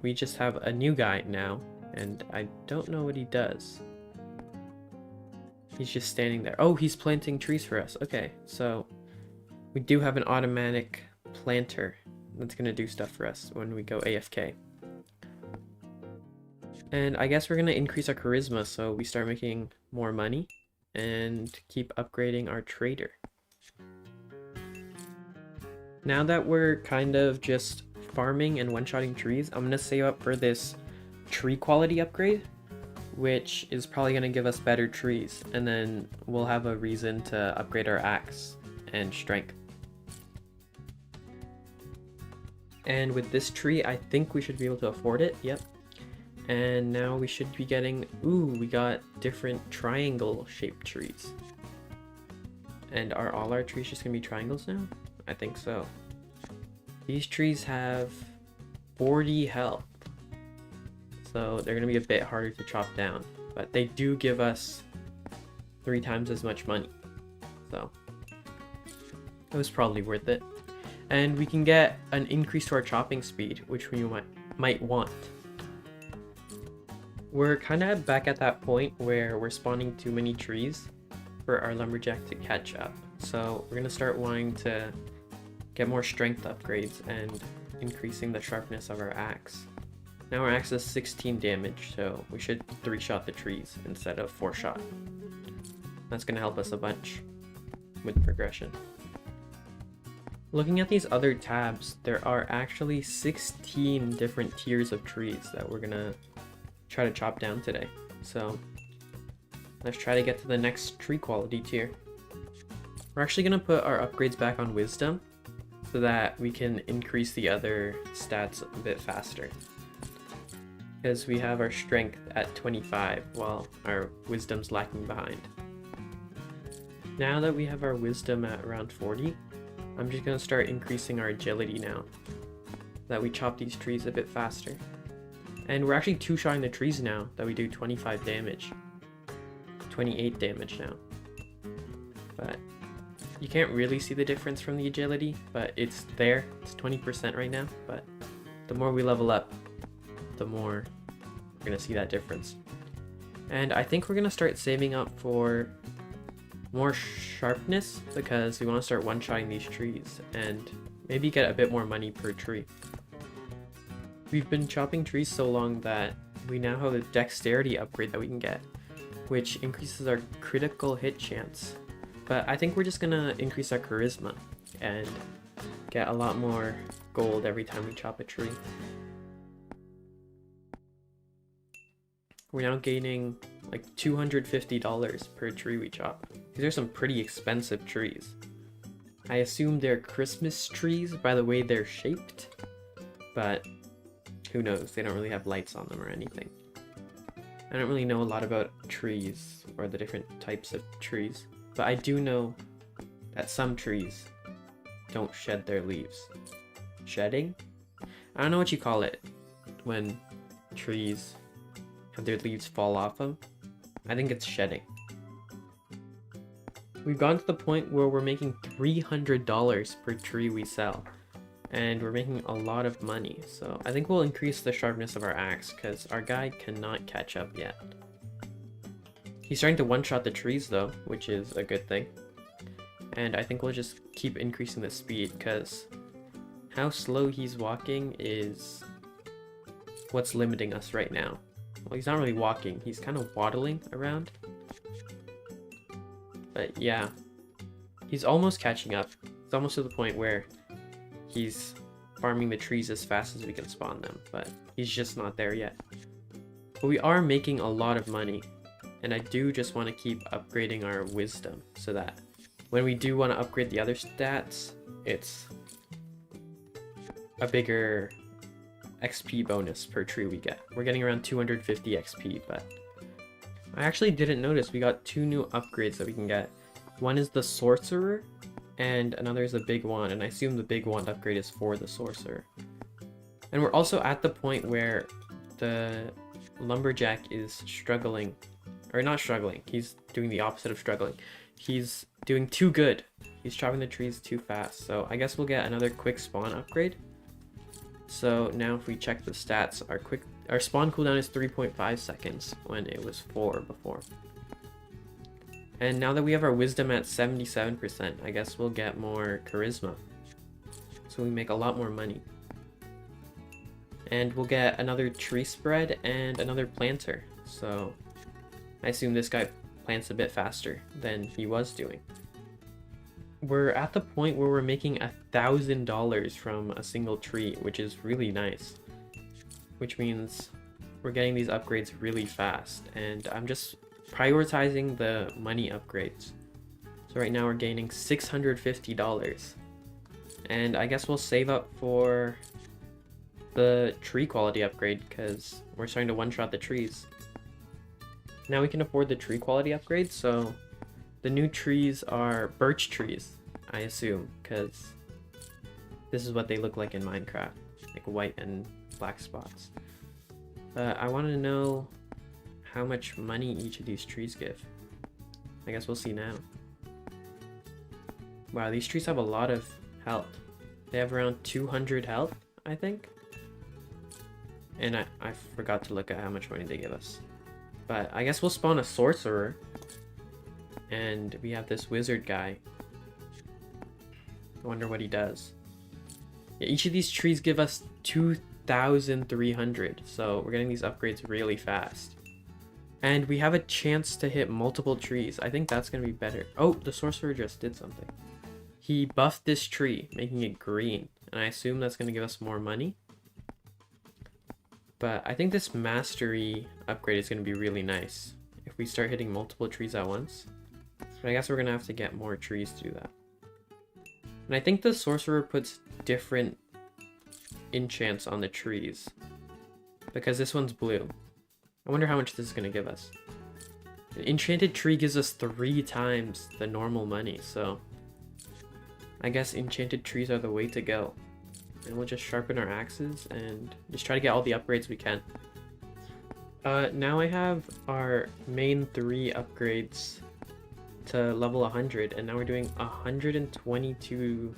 We just have a new guy now, and I don't know what he does. He's just standing there. Oh, he's planting trees for us. Okay, so we do have an automatic planter that's gonna do stuff for us when we go AFK. And I guess we're gonna increase our charisma so we start making more money and keep upgrading our trader. Now that we're kind of just farming and one-shotting trees, I'm gonna save up for this tree quality upgrade, which is probably gonna give us better trees, and then we'll have a reason to upgrade our axe and strength. And with this tree, I think we should be able to afford it. Yep. And now we should be getting, ooh, we got different triangle shaped trees. And are all our trees just gonna be triangles now? I think so. These trees have 40 health. So they're gonna be a bit harder to chop down, but they do give us 3 times as much money. So it was probably worth it. And we can get an increase to our chopping speed, which we might want. We're kind of back at that point where we're spawning too many trees for our lumberjack to catch up. So we're gonna start wanting to get more strength upgrades and increasing the sharpness of our axe. Now our axe does 16 damage, so we should 3-shot the trees instead of 4-shot. That's gonna help us a bunch with progression. Looking at these other tabs, there are actually 16 different tiers of trees that we're gonna try to chop down today. So let's try to get to the next tree quality tier. We're actually gonna put our upgrades back on wisdom so that we can increase the other stats a bit faster. Because we have our strength at 25 while our wisdom's lacking behind. Now that we have our wisdom at around 40, I'm just gonna start increasing our agility now so that we chop these trees a bit faster. And we're actually 2-shotting the trees now that we do 25 damage. 28 damage now. But you can't really see the difference from the agility, but it's there. It's 20% right now, but the more we level up, the more we're gonna see that difference. And I think we're gonna start saving up for more sharpness because we want to start one-shotting these trees and maybe get a bit more money per tree. We've been chopping trees so long that we now have a dexterity upgrade that we can get, which increases our critical hit chance. But I think we're just gonna increase our charisma and get a lot more gold every time we chop a tree. We're now gaining like $250 per tree we chop. These are some pretty expensive trees. I assume they're Christmas trees by the way they're shaped, but who knows? They don't really have lights on them or anything. I don't really know a lot about trees or the different types of trees, but I do know that some trees don't shed their leaves. Shedding? I don't know what you call it when trees have their leaves fall off them. I think it's shedding. We've gotten to the point where we're making $300 per tree we sell, and we're making a lot of money. So I think we'll increase the sharpness of our axe because our guy cannot catch up yet. He's starting to one-shot the trees though, which is a good thing. And I think we'll just keep increasing the speed because how slow he's walking is what's limiting us right now. Well, he's not really walking, he's kind of waddling around. But yeah, he's almost catching up. It's almost to the point where he's farming the trees as fast as we can spawn them, but he's just not there yet. But we are making a lot of money, and I do just want to keep upgrading our wisdom so that when we do want to upgrade the other stats, it's a bigger XP bonus per tree we get. We're getting around 250 XP, but I actually didn't notice we got 2 new upgrades that we can get. One is the Sorcerer, and another is a big wand, and I assume the big wand upgrade is for the sorcerer. And we're also at the point where the lumberjack is struggling, or not struggling, he's doing the opposite of struggling. He's doing too good. He's chopping the trees too fast, so I guess we'll get another quick spawn upgrade. So now if we check the stats, our spawn cooldown is 3.5 seconds when it was 4 before. And now that we have our wisdom at 77%, I guess we'll get more charisma. So we make a lot more money. And we'll get another tree spread and another planter. So I assume this guy plants a bit faster than he was doing. We're at the point where we're making $1,000 from a single tree, which is really nice. Which means we're getting these upgrades really fast, and I'm just prioritizing the money upgrades. So right now we're gaining $650, and I guess we'll save up for the tree quality upgrade because we're starting to one-shot the trees. Now we can afford the tree quality upgrade, so the new trees are birch trees, I assume, because this is what they look like in Minecraft, like white and black spots. I want to know how much money each of these trees give. I guess we'll see now. Wow, these trees have a lot of health. They have around 200 health, I think. And I forgot to look at how much money they give us. But I guess we'll spawn a sorcerer. And we have this wizard guy. I wonder what he does. Yeah, each of these trees give us 2,300. So we're getting these upgrades really fast. And we have a chance to hit multiple trees. I think that's going to be better. Oh, the sorcerer just did something. He buffed this tree, making it green. And I assume that's going to give us more money. But I think this mastery upgrade is going to be really nice if we start hitting multiple trees at once. But I guess we're going to have to get more trees to do that. And I think the sorcerer puts different enchants on the trees. Because this one's blue. I wonder how much this is going to give us. An enchanted tree gives us 3 times the normal money, so I guess enchanted trees are the way to go. And we'll just sharpen our axes and just try to get all the upgrades we can. Now I have our main 3 upgrades to level 100, and now we're doing 122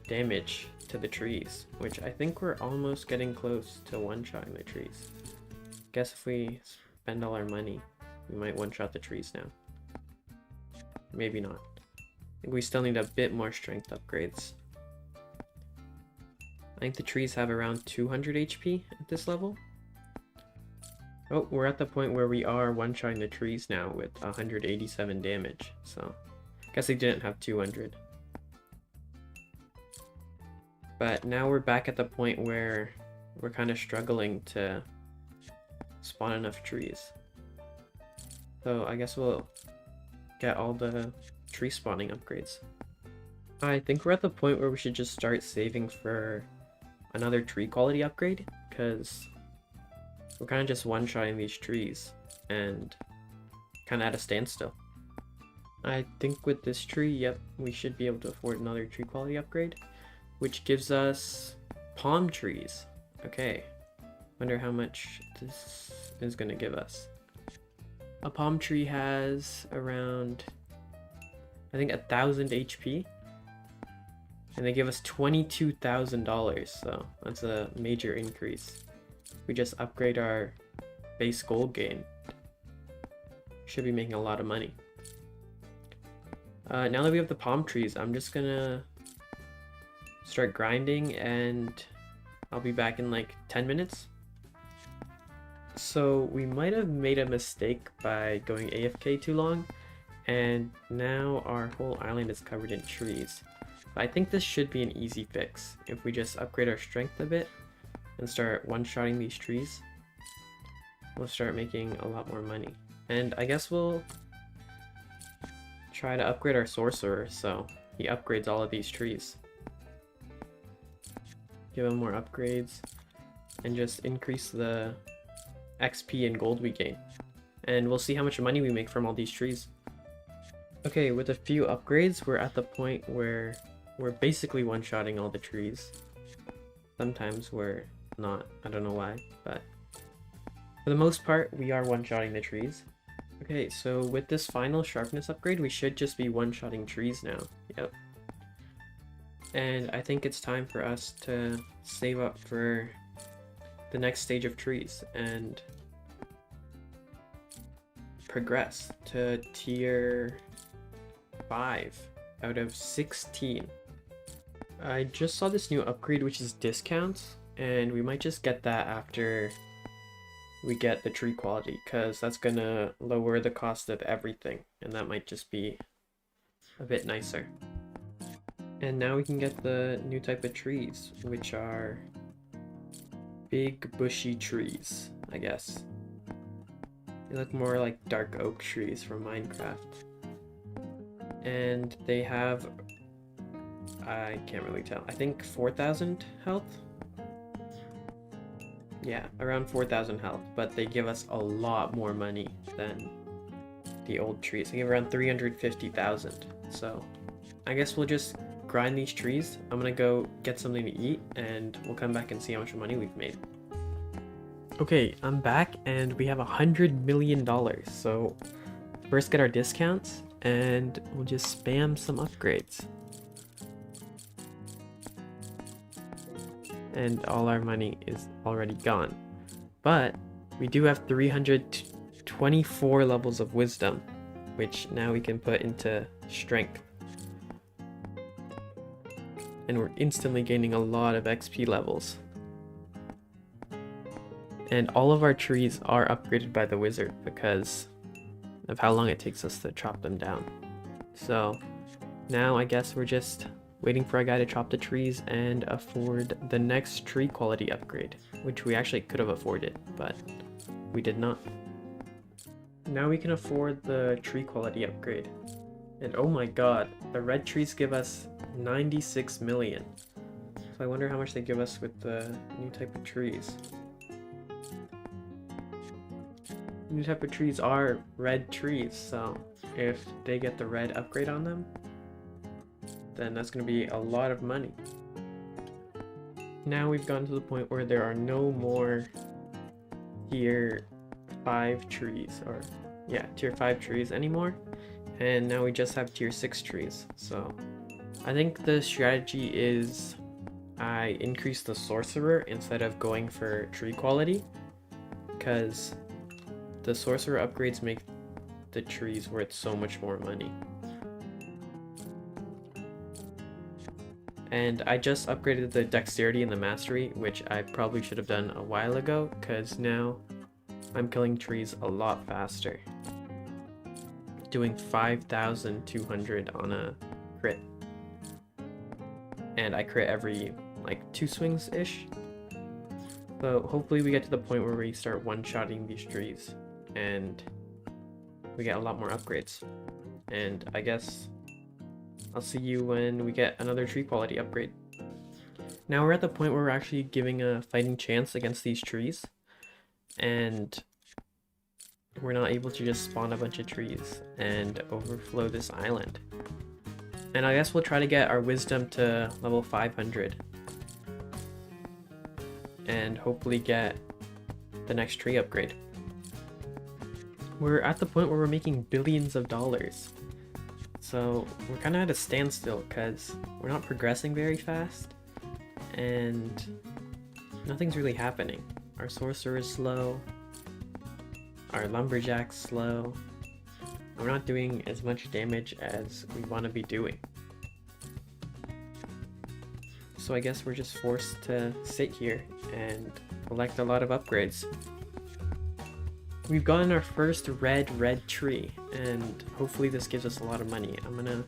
damage to the trees, which I think we're almost getting close to one-shotting the trees. Guess if we spend all our money, we might one-shot the trees now. Maybe not. I think we still need a bit more strength upgrades. I think the trees have around 200 HP at this level. Oh, we're at the point where we are one-shotting the trees now with 187 damage, so I guess they didn't have 200. But now we're back at the point where we're kind of struggling to spawn enough trees. So I guess we'll get all the tree spawning upgrades. I think we're at the point where we should just start saving for another tree quality upgrade, because we're kind of just one-shotting these trees and kind of at a standstill. I think with this tree, yep, we should be able to afford another tree quality upgrade, which gives us palm trees. Okay, wonder how much this is going to give us. A palm tree has around, I think, 1,000 HP. And they give us $22,000, so that's a major increase. We just upgrade our base gold gain. Should be making a lot of money. Now that we have the palm trees, I'm just gonna start grinding, and I'll be back in like 10 minutes. So we might have made a mistake by going AFK too long, and now our whole island is covered in trees. I think this should be an easy fix if we just upgrade our strength a bit and start one-shotting these trees. We'll start making a lot more money. And I guess we'll try to upgrade our sorcerer so he upgrades all of these trees. Give him more upgrades and just increase the XP and gold we gain. And we'll see how much money we make from all these trees. Okay, with a few upgrades, we're at the point where we're basically one-shotting all the trees. Sometimes we're not, I don't know why, but for the most part, we are one-shotting the trees. Okay, so with this final sharpness upgrade, we should just be one-shotting trees now. Yep. And I think it's time for us to save up for the next stage of trees and progress to tier 5 out of 16. I just saw this new upgrade, which is discounts, and we might just get that after we get the tree quality, because that's gonna lower the cost of everything, and that might just be a bit nicer. And now we can get the new type of trees, which are big bushy trees, I guess. They look more like dark oak trees from Minecraft. And they have, I can't really tell, I think 4,000 health? Yeah, around 4,000 health, but they give us a lot more money than the old trees. They give around 350,000, so I guess we'll just grind these trees. I'm gonna go get something to eat, and we'll come back and see how much money we've made. Okay, I'm back, and we have $100 million, so first get our discounts, and we'll just spam some upgrades. And all our money is already gone. But we do have 324 levels of wisdom, which now we can put into strength. And we're instantly gaining a lot of XP levels. And all of our trees are upgraded by the wizard because of how long it takes us to chop them down. So now I guess we're just waiting for our guy to chop the trees and afford the next tree quality upgrade, which we actually could have afforded, but we did not. Now we can afford the tree quality upgrade. And oh my god, the red trees give us 96 million. So I wonder how much they give us with the new type of trees. New type of trees are red trees, so if they get the red upgrade on them, then that's going to be a lot of money. Now we've gotten to the point where there are no more tier 5 trees, or yeah, tier 5 trees anymore, and now we just have tier 6 trees. So I think the strategy is I increase the sorcerer instead of going for tree quality, because the sorcerer upgrades make the trees worth so much more money. And I just upgraded the dexterity and the mastery, which I probably should have done a while ago, because now I'm killing trees a lot faster. Doing 5,200 on a crit. And I crit every like 2 swings-ish. So hopefully we get to the point where we start one-shotting these trees and we get a lot more upgrades. And I guess I'll see you when we get another tree quality upgrade. Now we're at the point where we're actually giving a fighting chance against these trees, and we're not able to just spawn a bunch of trees and overflow this island. And I guess we'll try to get our wisdom to level 500 and hopefully get the next tree upgrade. We're at the point where we're making billions of dollars. So we're kind of at a standstill because we're not progressing very fast and nothing's really happening. Our sorcerer is slow, our lumberjack's slow, and we're not doing as much damage as we want to be doing. So I guess we're just forced to sit here and collect a lot of upgrades. We've gotten our first red tree, and hopefully this gives us a lot of money. I'm gonna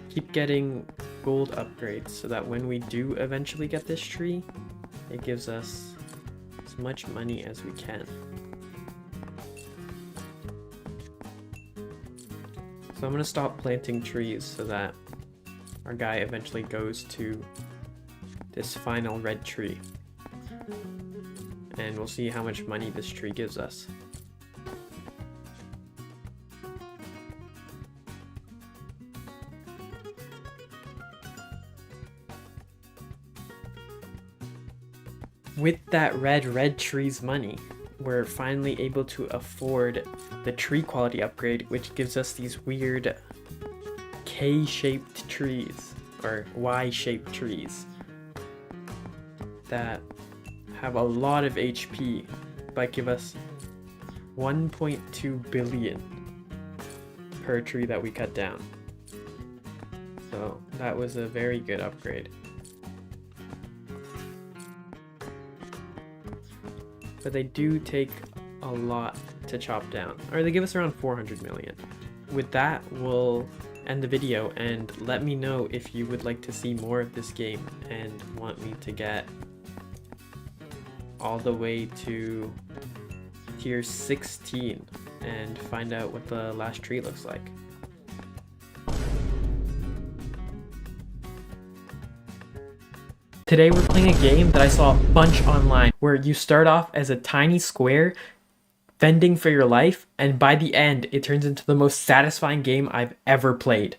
keep getting gold upgrades so that when we do eventually get this tree, it gives us as much money as we can. So I'm gonna stop planting trees so that our guy eventually goes to this final red tree. And we'll see how much money this tree gives us. with that red trees money, we're finally able to afford the tree quality upgrade, which gives us these weird K-shaped trees or Y-shaped trees that have a lot of HP but give us 1.2 billion per tree that we cut down. So that was a very good upgrade. But they do take a lot to chop down, or they give us around 400 million. With that, we'll end the video, and let me know if you would like to see more of this game and want me to get all the way to tier 16 and find out what the last tree looks like. Today we're playing a game that I saw a bunch online, where you start off as a tiny square fending for your life, and by the end it turns into the most satisfying game I've ever played.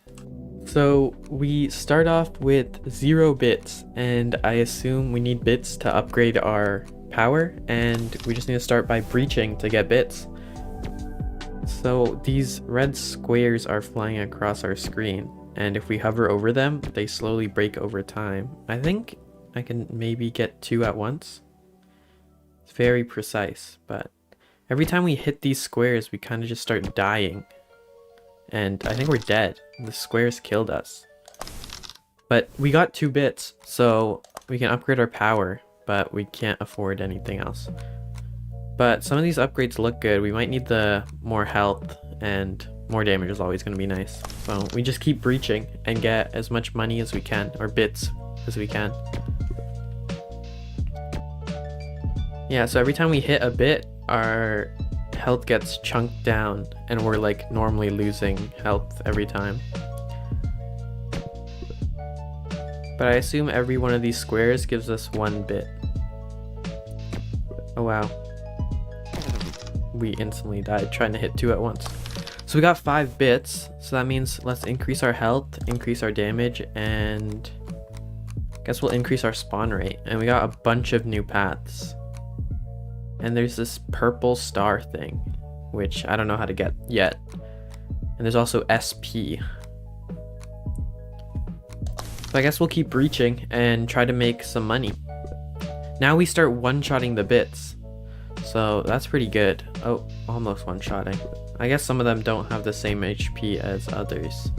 So we start off with 0 bits, and I assume we need bits to upgrade our power, and we just need to start by breaching to get bits. So these red squares are flying across our screen, and if we hover over them, they slowly break over time. I think I can maybe get 2 at once. It's very precise, but every time we hit these squares, we kind of just start dying. And I think we're dead. The squares killed us. But we got 2 bits, so we can upgrade our power, but we can't afford anything else. But some of these upgrades look good. We might need the more health, and more damage is always going to be nice. So we just keep breaching and get as much money as we can, or bits as we can. Yeah, so every time we hit a bit, our health gets chunked down, and we're like normally losing health every time. But I assume every one of these squares gives us 1 bit. Oh wow. We instantly died trying to hit 2 at once. So we got 5 bits, so that means let's increase our health, increase our damage, and I guess we'll increase our spawn rate. And we got a bunch of new paths. And there's this purple star thing, which I don't know how to get yet. And there's also SP. So I guess we'll keep breaching and try to make some money. Now we start one-shotting the bits. So that's pretty good. Oh, almost one-shotting. I guess some of them don't have the same HP as others.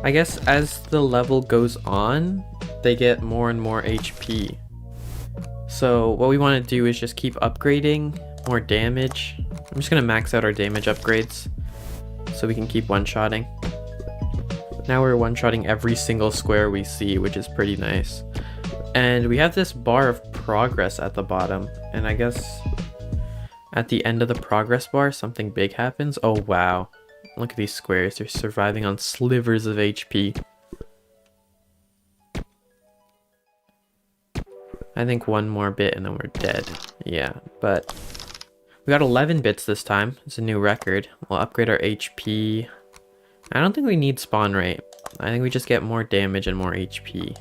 I guess as the level goes on, they get more and more HP. So what we want to do is just keep upgrading more damage. I'm just going to max out our damage upgrades so we can keep one-shotting. Now we're one-shotting every single square we see, which is pretty nice. And we have this bar of progress at the bottom, and I guess at the end of the progress bar something big happens. Oh wow, look at these squares, they're surviving on slivers of HP. I think 1 more bit and then we're dead. Yeah, but we got 11 bits this time. It's a new record. We'll upgrade our HP. I don't think we need spawn rate. I think we just get more damage and more HP.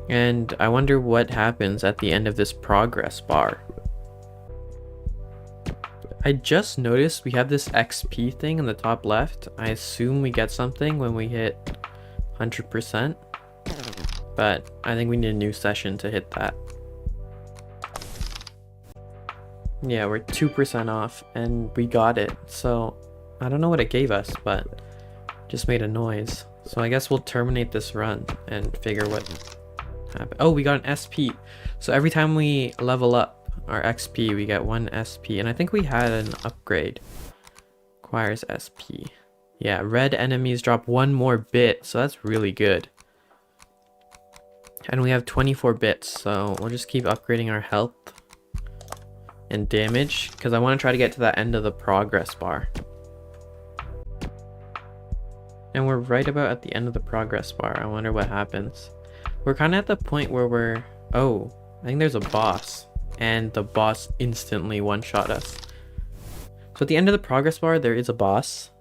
And I wonder what happens at the end of this progress bar. I just noticed we have this XP thing in the top left. I assume we get something when we hit 100%. But I think we need a new session to hit that. Yeah, we're 2% off and we got it. So I don't know what it gave us, but just made a noise. So I guess we'll terminate this run and figure what happened. Oh, we got an SP. So every time we level up our XP, we get 1 SP. And I think we had an upgrade. Requires SP. Yeah, red enemies drop 1 more bit. So that's really good. And we have 24 bits, so we'll just keep upgrading our health and damage, because I want to try to get to that end of the progress bar. And we're right about at the end of the progress bar. I wonder what happens. We're kind of at the point where we're... Oh, I think there's a boss, and the boss instantly one-shot us. So at the end of the progress bar, there is a boss,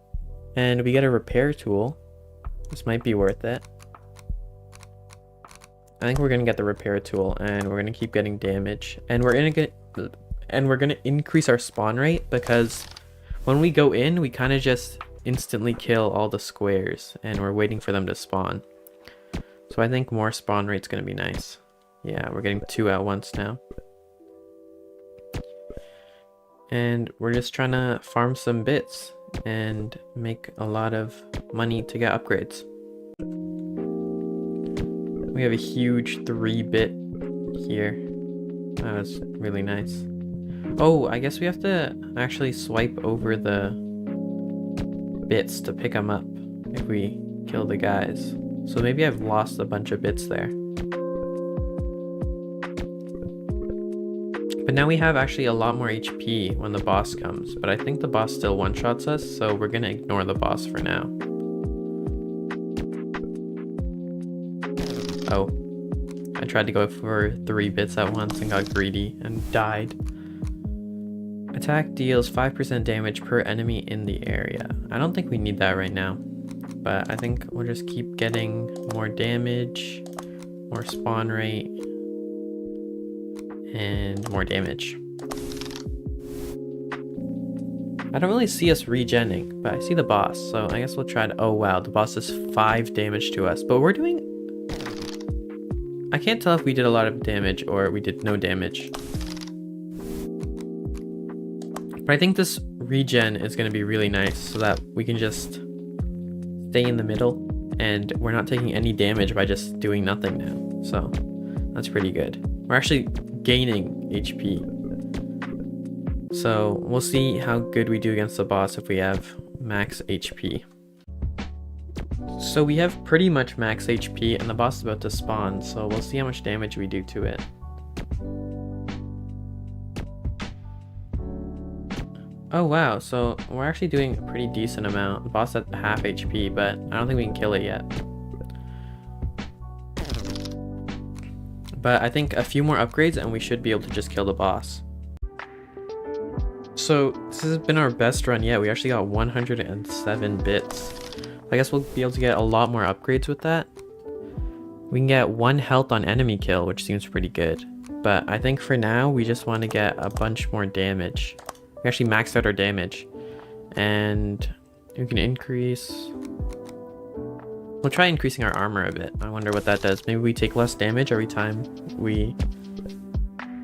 and we get a repair tool. This might be worth it. I think we're gonna get the repair tool, and we're gonna keep getting damage, and we're gonna increase our spawn rate, because when we go in, we kind of just instantly kill all the squares, and we're waiting for them to spawn. So I think more spawn rate's gonna be nice. Yeah, we're getting 2 at once now. And we're just trying to farm some bits and make a lot of money to get upgrades. We have a huge 3-bit here. That was really nice. Oh, I guess we have to actually swipe over the bits to pick them up if we kill the guys. So maybe I've lost a bunch of bits there. But now we have actually a lot more HP when the boss comes, but I think the boss still one-shots us, so we're gonna ignore the boss for now. Oh, I tried to go for 3 bits at once and got greedy and died. Attack deals 5% damage per enemy in the area. I don't think we need that right now, but I think we'll just keep getting more damage, more spawn rate, and more damage. I don't really see us regenning, but I see the boss, so I guess we'll try to... Oh wow, the boss does 5 damage to us, but we're doing... I can't tell if we did a lot of damage or we did no damage. But I think this regen is going to be really nice so that we can just stay in the middle and we're not taking any damage by just doing nothing now. So that's pretty good. We're actually gaining HP. So we'll see how good we do against the boss if we have max HP. So we have pretty much max HP and the boss is about to spawn, so we'll see how much damage we do to it. Oh wow, so we're actually doing a pretty decent amount. The boss at half HP, but I don't think we can kill it yet. But I think a few more upgrades and we should be able to just kill the boss. So this has been our best run yet. We actually got 107 bits. I guess we'll be able to get a lot more upgrades with that. We can get 1 health on enemy kill, which seems pretty good. But I think for now, we just want to get a bunch more damage. We actually maxed out our damage. And we can increase... We'll try increasing our armor a bit. I wonder what that does. Maybe we take less damage every time we...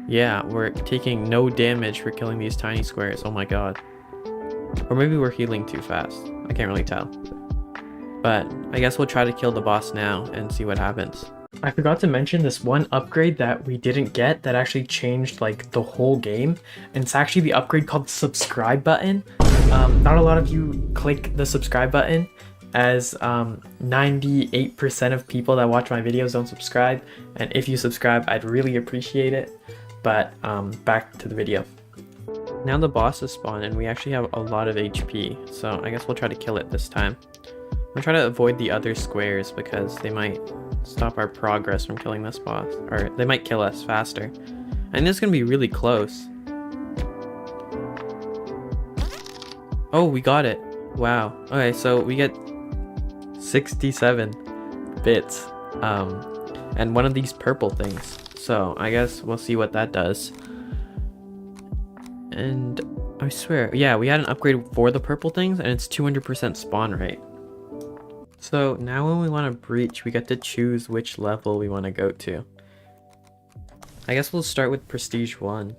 Yeah, we're taking no damage for killing these tiny squares. Oh my god. Or maybe we're healing too fast. I can't really tell. But I guess we'll try to kill the boss now and see what happens. I forgot to mention this one upgrade that we didn't get that actually changed like the whole game. And it's actually the upgrade called subscribe button. Not a lot of you click the subscribe button, as 98% of people that watch my videos don't subscribe. And if you subscribe, I'd really appreciate it. But back to the video. Now the boss is spawned and we actually have a lot of HP. So I guess we'll try to kill it this time. I'm trying to avoid the other squares because they might stop our progress from killing this boss. Or they might kill us faster. And this is going to be really close. Oh, we got it. Wow. Okay, so we get 67 bits. And one of these purple things. So I guess we'll see what that does. And I swear, yeah, we had an upgrade for the purple things and it's 200% spawn rate. So now when we want to breach, we get to choose which level we want to go to. I guess we'll start with Prestige 1.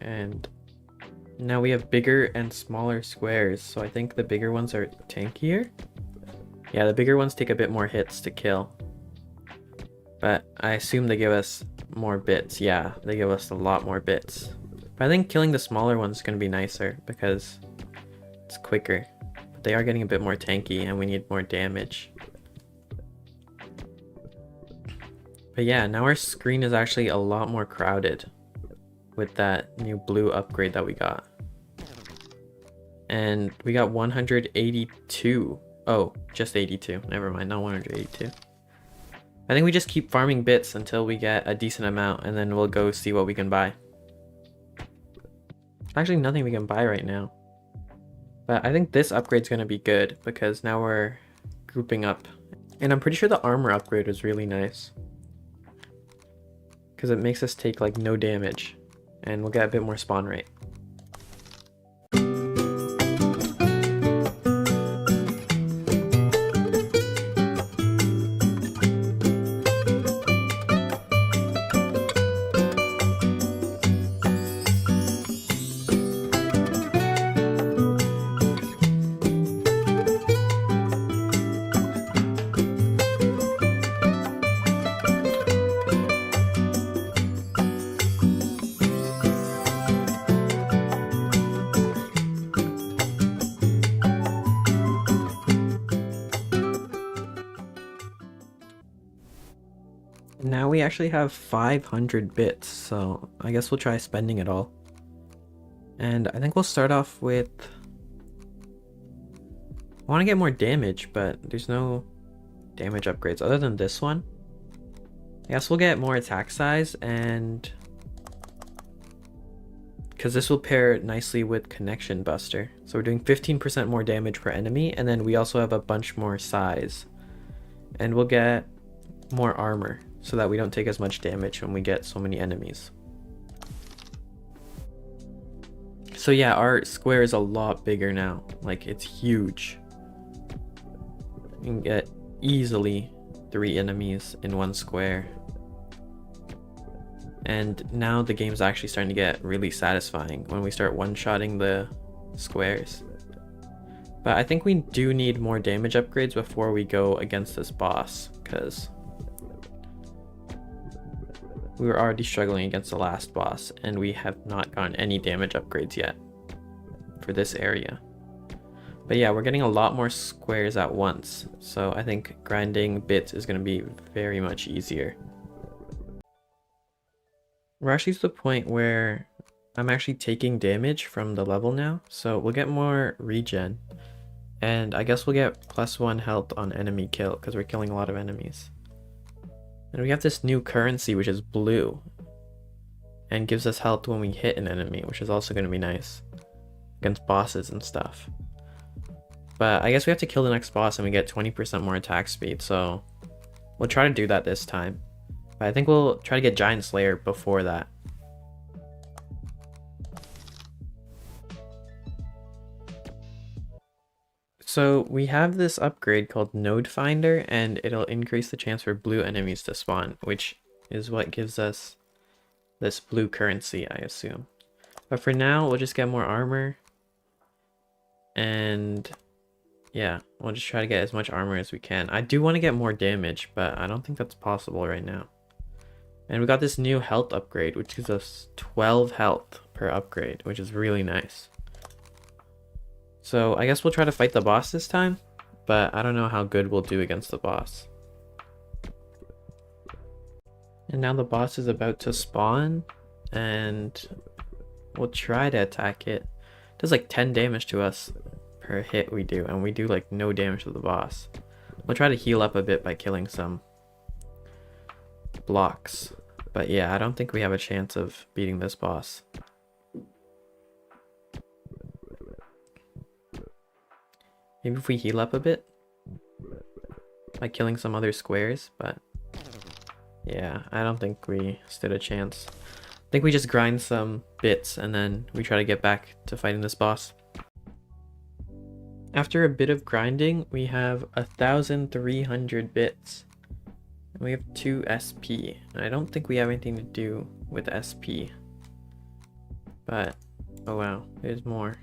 And now we have bigger and smaller squares, so I think the bigger ones are tankier. Yeah, the bigger ones take a bit more hits to kill. But I assume they give us more bits. Yeah, they give us a lot more bits. But I think killing the smaller ones is going to be nicer because it's quicker. But they are getting a bit more tanky and we need more damage. But yeah, now our screen is actually a lot more crowded with that new blue upgrade that we got. And we got 182. Oh, just 82. Never mind, not 182. I think we just keep farming bits until we get a decent amount and then we'll go see what we can buy. Actually, nothing we can buy right now. But I think this upgrade's going to be good because now we're grouping up. And I'm pretty sure the armor upgrade was really nice. because it makes us take like no damage, and we'll get a bit more spawn rate. Now we actually have 500 bits, so I guess we'll try spending it all. And I think we'll start off with... I want to get more damage, but there's no damage upgrades other than this one. I guess we'll get more attack size, and... because this will pair nicely with Connection Buster. So we're doing 15% more damage per enemy, and then we also have a bunch more size. And we'll get more armor, so that we don't take as much damage when we get so many enemies. So yeah, our square is a lot bigger now. Like, it's huge. You can get easily 3 enemies in one square. And now the game's actually starting to get really satisfying when we start one-shotting the squares. But I think we do need more damage upgrades before we go against this boss, because we were already struggling against the last boss, and we have not gotten any damage upgrades yet for this area. But yeah, we're getting a lot more squares at once, so I think grinding bits is going to be very much easier. We're actually to the point where I'm actually taking damage from the level now, so we'll get more regen. And I guess we'll get +1 health on enemy kill, because we're killing a lot of enemies. And we have this new currency, which is blue, and gives us health when we hit an enemy, which is also going to be nice against bosses and stuff. But I guess we have to kill the next boss and we get 20% more attack speed, so we'll try to do that this time. But I think we'll try to get Giant Slayer before that. So we have this upgrade called Node Finder, and it'll increase the chance for blue enemies to spawn, which is what gives us this blue currency, I assume. But for now, we'll just get more armor. And yeah, we'll just try to get as much armor as we can. I do want to get more damage, but I don't think that's possible right now. And we got this new health upgrade, which gives us 12 health per upgrade, which is really nice. So I guess we'll try to fight the boss this time, but I don't know how good we'll do against the boss. And now the boss is about to spawn, and we'll try to attack it. It does like 10 damage to us per hit we do, and we do like no damage to the boss. We'll try to heal up a bit by killing some blocks. But yeah, I don't think we have a chance of beating this boss. Maybe if we heal up a bit by killing some other squares, but yeah, I don't think we stood a chance. I think we just grind some bits and then we try to get back to fighting this boss. After a bit of grinding, we have 1,300 bits. And we have 2 SP. And I don't think we have anything to do with SP. But, oh wow, there's more.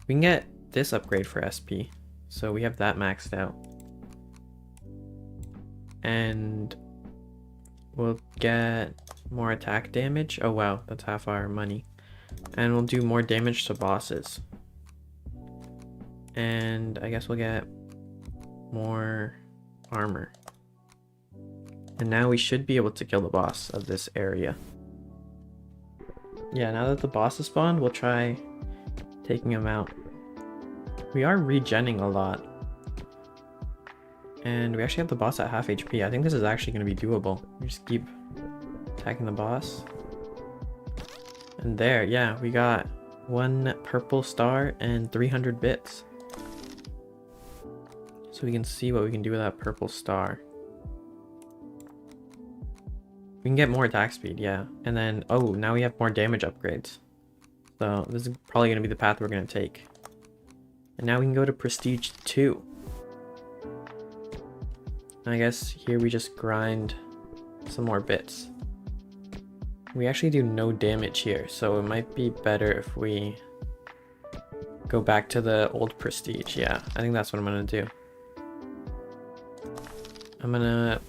We can get this upgrade for SP, so we have that maxed out, and we'll get more attack damage. Oh wow, that's half our money. And we'll do more damage to bosses, and I guess we'll get more armor. And now we should be able to kill the boss of this area. Yeah, now that the boss is spawned, we'll try taking him out. We are regenning a lot. And we actually have the boss at half HP. I think this is actually going to be doable. We just keep attacking the boss. And there, yeah, we got 1 purple star and 300 bits. So we can see what we can do with that purple star. We can get more attack speed, yeah. And then, oh, now we have more damage upgrades. So this is probably going to be the path we're going to take. And now we can go to Prestige 2. I guess here we just grind some more bits. We actually do no damage here, so it might be better if we go back to the old Prestige. Yeah, I think that's what I'm going to do. I'm going to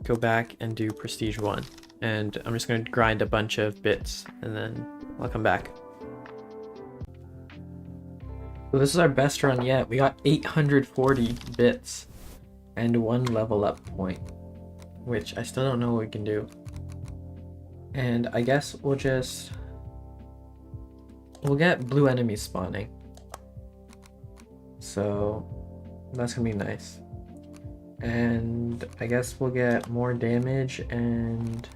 go back and do Prestige 1. And I'm just going to grind a bunch of bits, and then I'll come back. So this is our best run yet. We got 840 bits and 1 level up point, which I still don't know what we can do. And I guess we'll get blue enemies spawning. So that's gonna be nice. And I guess we'll get more damage and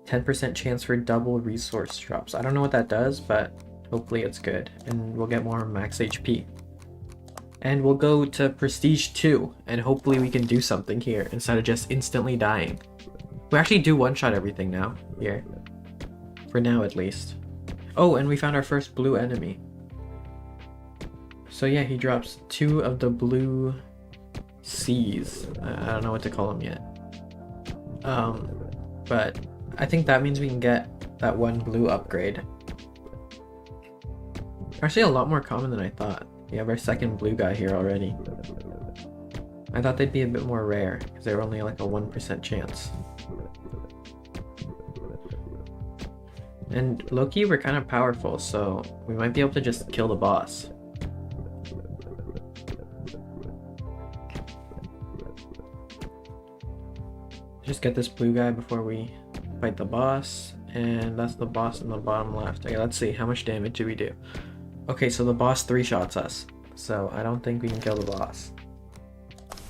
10% chance for double resource drops. I don't know what that does, but hopefully it's good. And we'll get more max HP. And we'll go to Prestige 2, and hopefully we can do something here instead of just instantly dying. We actually do one-shot everything now, here. For now, at least. Oh, and we found our first blue enemy. So yeah, he drops 2 of the blue C's. I don't know what to call them yet. But I think that means we can get that 1 blue upgrade. Actually, a lot more common than I thought. We have our second blue guy here already. I thought they'd be a bit more rare, because they were only like a 1% chance. And low-key, we're kind of powerful, so we might be able to just kill the boss. Just get this blue guy before we fight the boss, and that's the boss in the bottom left. Okay, let's see, how much damage do we do? Okay, so the boss 3-shots us, so I don't think we can kill the boss.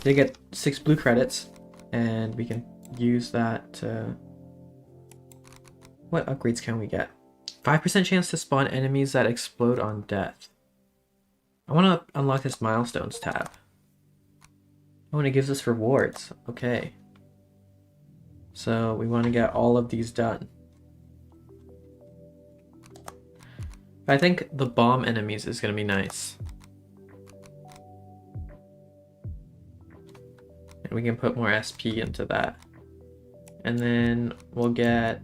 They get 6 blue credits, and we can use that to... What upgrades can we get? 5% chance to spawn enemies that explode on death. I want to unlock this milestones tab. Oh, and it gives us rewards. Okay. So we want to get all of these done. I think the bomb enemies is going to be nice. And we can put more SP into that. And then we'll get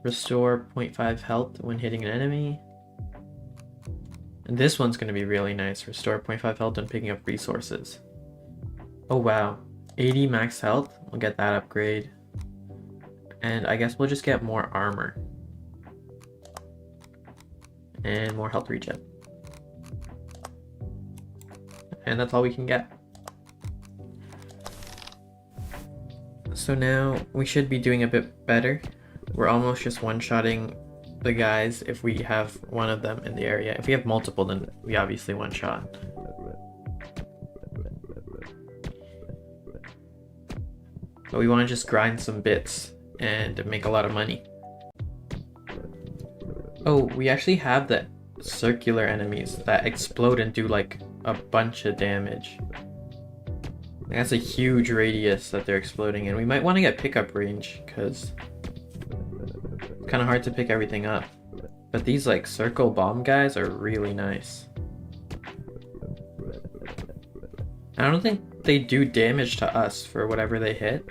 restore 0.5 health when hitting an enemy. And this one's going to be really nice. Restore 0.5 health when picking up resources. Oh wow. 80 max health. We'll get that upgrade. And I guess we'll just get more armor. And more health regen. And that's all we can get. So now we should be doing a bit better. We're almost just one-shotting the guys if we have one of them in the area. If we have multiple, then we obviously one-shot. But we want to just grind some bits and make a lot of money. Oh, we actually have the circular enemies that explode and do like a bunch of damage. That's a huge radius that they're exploding in. We might want to get pickup range because it's kind of hard to pick everything up. But these like circle bomb guys are really nice. I don't think they do damage to us for whatever they hit.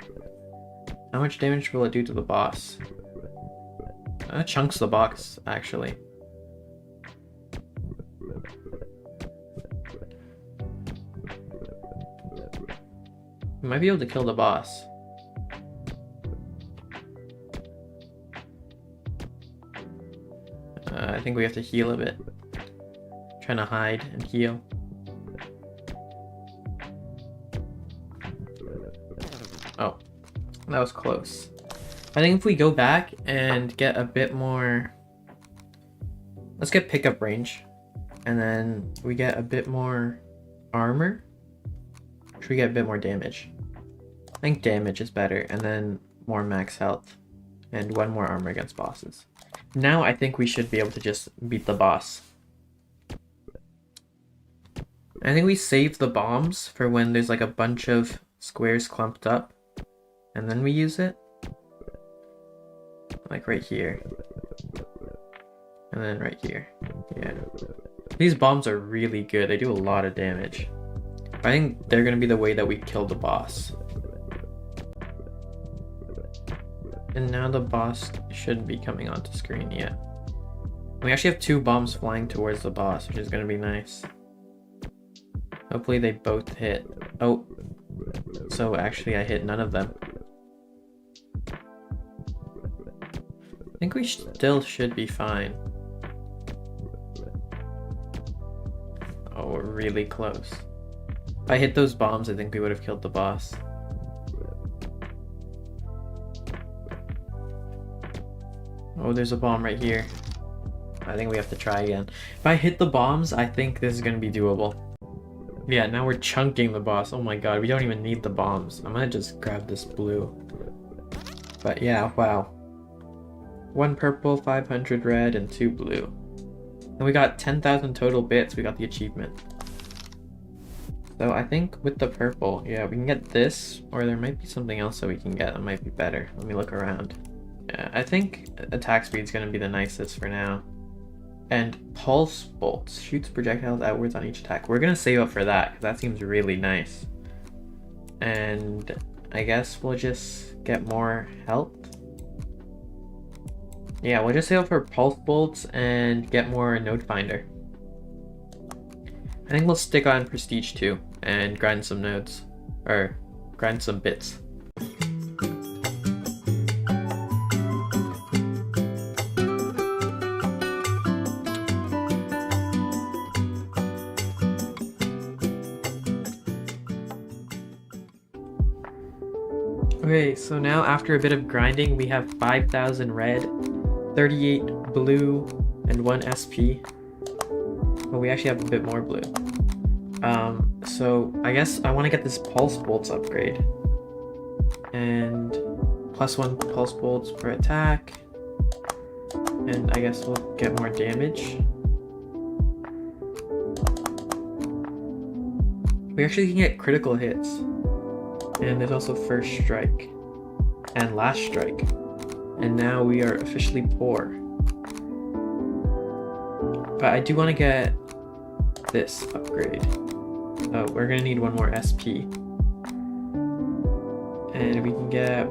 How much damage will it do to the boss? Chunks the box, actually. We might be able to kill the boss. I think we have to heal a bit. Trying to hide and heal. Oh, that was close. I think if we go back and get a bit more... Let's get pickup range. And then we get a bit more armor. Should we get a bit more damage? I think damage is better. And then more max health. And 1 more armor against bosses. Now I think we should be able to just beat the boss. I think we save the bombs for when there's like a bunch of squares clumped up. and then we use it. Like right here. And then right here. Yeah. These bombs are really good. They do a lot of damage. I think they're gonna be the way that we kill the boss. And now the boss should be coming onto screen, yeah. We actually have 2 bombs flying towards the boss, which is gonna be nice. Hopefully they both hit. Oh, so actually I hit none of them. I think we still should be fine. Oh, we're really close. If I hit those bombs, I think we would have killed the boss. Oh, there's a bomb right here. I think we have to try again. If I hit the bombs, I think this is going to be doable. Yeah, now we're chunking the boss. Oh my god, we don't even need the bombs. I'm going to just grab this blue. But yeah, wow. 1 purple, 500 red, and 2 blue. And we got 10,000 total bits. We got the achievement. So I think with the purple, yeah, we can get this, or there might be something else that we can get that might be better. Let me look around. Yeah, I think attack speed's gonna be the nicest for now. And pulse bolts shoots projectiles outwards on each attack. We're gonna save up for that because that seems really nice. And I guess we'll just get more health. Yeah, we'll just save up for pulse bolts and get more node finder. I think we'll stick on prestige 2 and grind some nodes, or grind some bits. Okay, so now after a bit of grinding, we have 5,000 red, 38 blue, and 1 SP. Well, we actually have a bit more blue. So I guess I want to get this pulse bolts upgrade. And +1 pulse bolts per attack. And I guess we'll get more damage. We actually can get critical hits. And there's also first strike and last strike. And now we are officially poor. But I do want to get this upgrade. Oh, we're gonna need 1 more SP. And we can get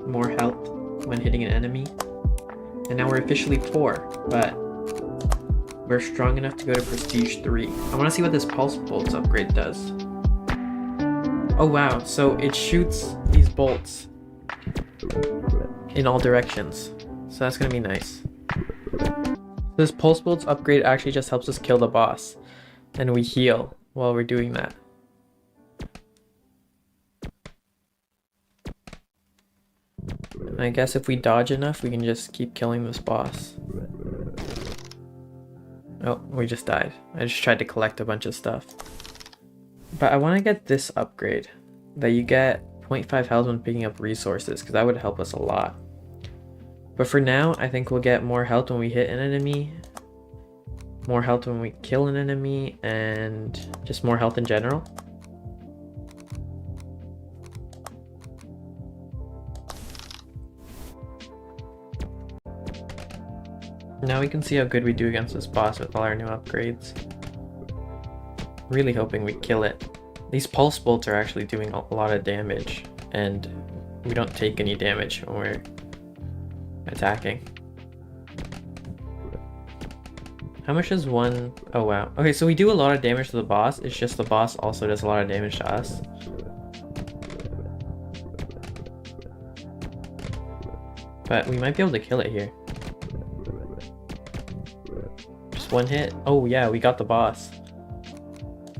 more health when hitting an enemy. And now we're officially poor, but we're strong enough to go to prestige 3. I want to see what this pulse bolts upgrade does. Oh wow, so it shoots these bolts in all directions. So that's gonna be nice. This pulse bolts upgrade actually just helps us kill the boss. And we heal while we're doing that. And I guess if we dodge enough, we can just keep killing this boss. Oh, we just died. I just tried to collect a bunch of stuff. But I want to get this upgrade, that you get 0.5 health when picking up resources, because that would help us a lot. But for now, I think we'll get more health when we hit an enemy, more health when we kill an enemy, and just more health in general. Now we can see how good we do against this boss with all our new upgrades. Really hoping we kill it. These pulse bolts are actually doing a lot of damage, and we don't take any damage when we're attacking. How much is one? Oh wow. Okay, so we do a lot of damage to the boss. It's just the boss also does a lot of damage to us. But we might be able to kill it here. Just 1 hit. Oh yeah, we got the boss.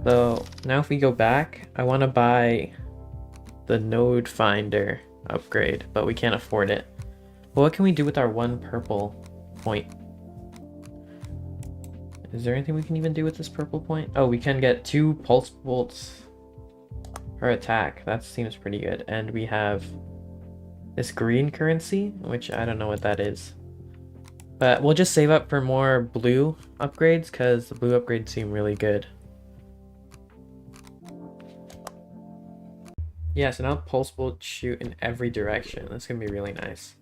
So now if we go back, I want to buy the node finder upgrade, but we can't afford it. Well, what can we do with our 1 purple point? Is there anything we can even do with this purple point? Oh, we can get 2 pulse bolts per attack. That seems pretty good. And we have this green currency, which I don't know what that is. But we'll just save up for more blue upgrades because the blue upgrades seem really good. Yeah, so now pulse will shoot in every direction. That's gonna be really nice.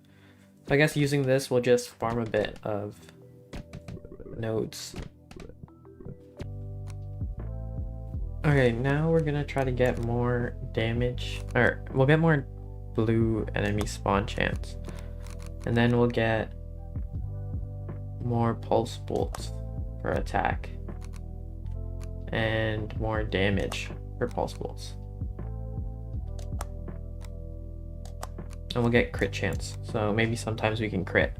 So I guess using this, we'll just farm a bit of nodes. Okay, now we're gonna try to get more damage, or we'll get more blue enemy spawn chance. And then we'll get more pulse bolts for attack. And more damage for pulse bolts. And we'll get crit chance. So maybe sometimes we can crit.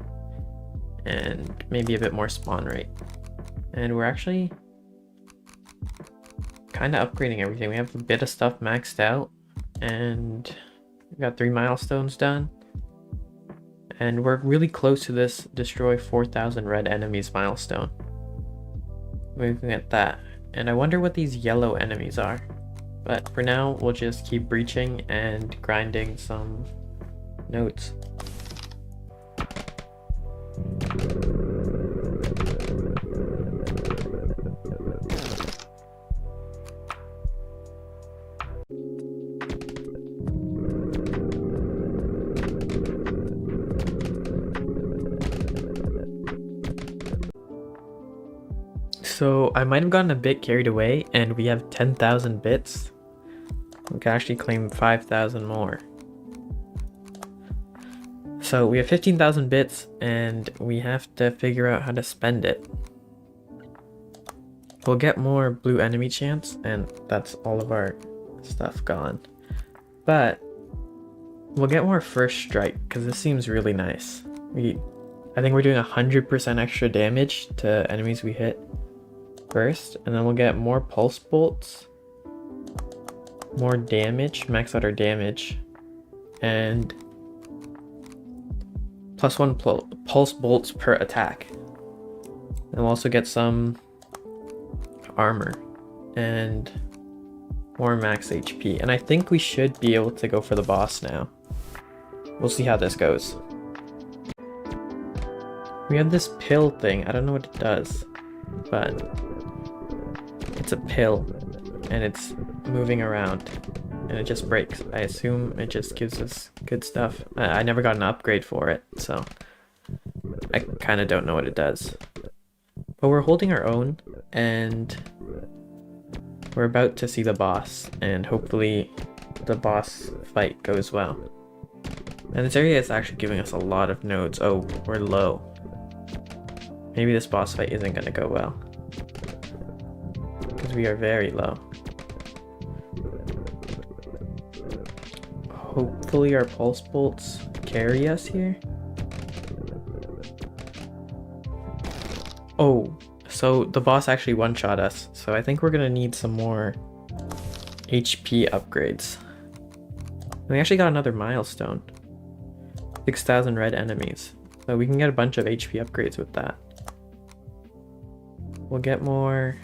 And maybe a bit more spawn rate. And we're actually kind of upgrading everything. We have a bit of stuff maxed out. And we got 3 milestones done. And we're really close to this destroy 4,000 red enemies milestone. We're looking at that. And I wonder what these yellow enemies are. But for now, we'll just keep breaching and grinding some nodes. So I might have gotten a bit carried away, and we have 10,000 bits. We can actually claim 5,000 more. So we have 15,000 bits, and we have to figure out how to spend it. We'll get more blue enemy chance, and that's all of our stuff gone. But we'll get more first strike, because this seems really nice. I think we're doing 100% extra damage to enemies we hit first, and then we'll get more pulse bolts, more damage, max out our damage, and +1 pulse bolts per attack. And we'll also get some armor and more max HP. And I think we should be able to go for the boss now. We'll see how this goes. We have this pill thing. I don't know what it does, but it's a pill and it's moving around and it just breaks. I assume it just gives us good stuff. I never got an upgrade for it, so I kind of don't know what it does. But we're holding our own, and we're about to see the boss, and hopefully the boss fight goes well. And this area is actually giving us a lot of nodes. Oh, we're low. Maybe this boss fight isn't going to go well, because we are very low. Hopefully our pulse bolts carry us here. Oh, so the boss actually one-shot us, so I think we're gonna need some more HP upgrades. We actually got another milestone. 6,000 red enemies. So we can get a bunch of HP upgrades with that. We'll get more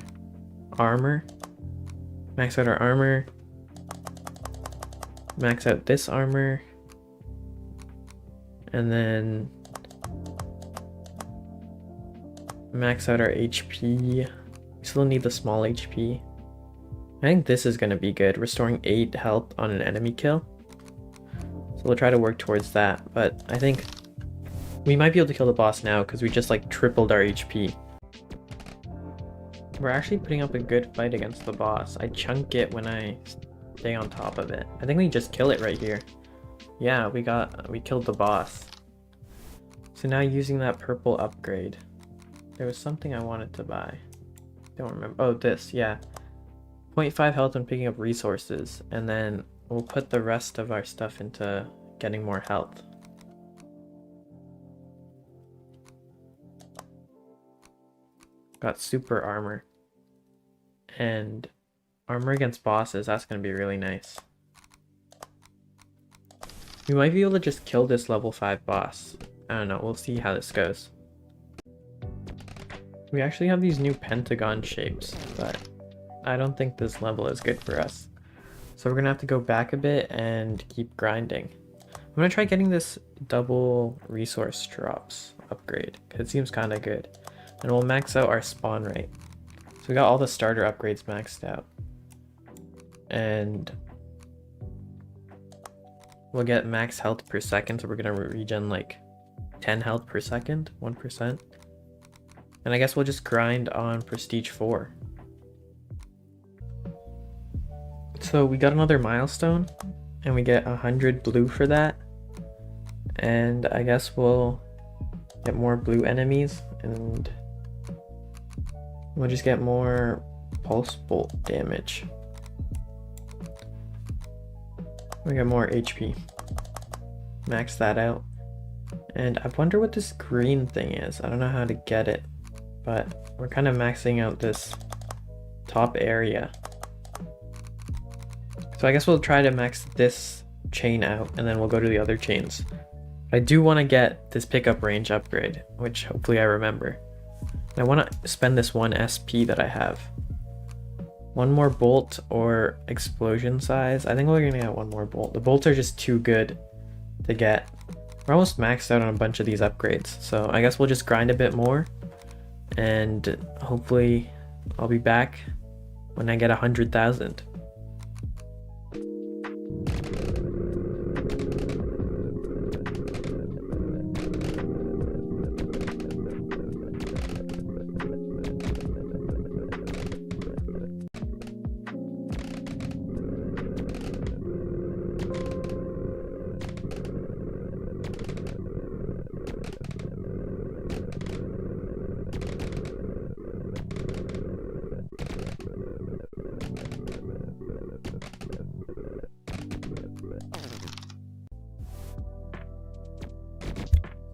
armor. Max out our armor. Max out this armor. And then max out our HP. We still need the small HP. I think this is going to be good. Restoring 8 health on an enemy kill. So we'll try to work towards that. But I think we might be able to kill the boss now because we just like tripled our HP. We're actually putting up a good fight against the boss. I chunk it when I stay on top of it. I think we just kill it right here. Yeah, we killed the boss. So now using that purple upgrade. There was something I wanted to buy. Don't remember. Oh, this, yeah. 0.5 health when picking up resources. And then we'll put the rest of our stuff into getting more health. Got super armor. And armor against bosses, that's going to be really nice. We might be able to just kill this level 5 boss. I don't know, we'll see how this goes. We actually have these new pentagon shapes, but I don't think this level is good for us. So we're going to have to go back a bit and keep grinding. I'm going to try getting this double resource drops upgrade, because it seems kind of good. And we'll max out our spawn rate. So we got all the starter upgrades maxed out. And we'll get max health per second, so we're gonna regen like 10 health per second, 1%. And I guess we'll just grind on prestige 4. So we got another milestone, and we get 100 blue for that. And I guess we'll get more blue enemies, and we'll just get more pulse bolt damage. We get more HP. Max that out. And I wonder what this green thing is. I don't know how to get it, but we're kind of maxing out this top area. So I guess we'll try to max this chain out, and then we'll go to the other chains. I do want to get this pickup range upgrade, which hopefully I remember. I want to spend this 1 SP that I have. One more bolt or explosion size. I think we're gonna get one more bolt. The bolts are just too good to get. We're almost maxed out on a bunch of these upgrades, so I guess we'll just grind a bit more, and hopefully I'll be back when I get 100,000.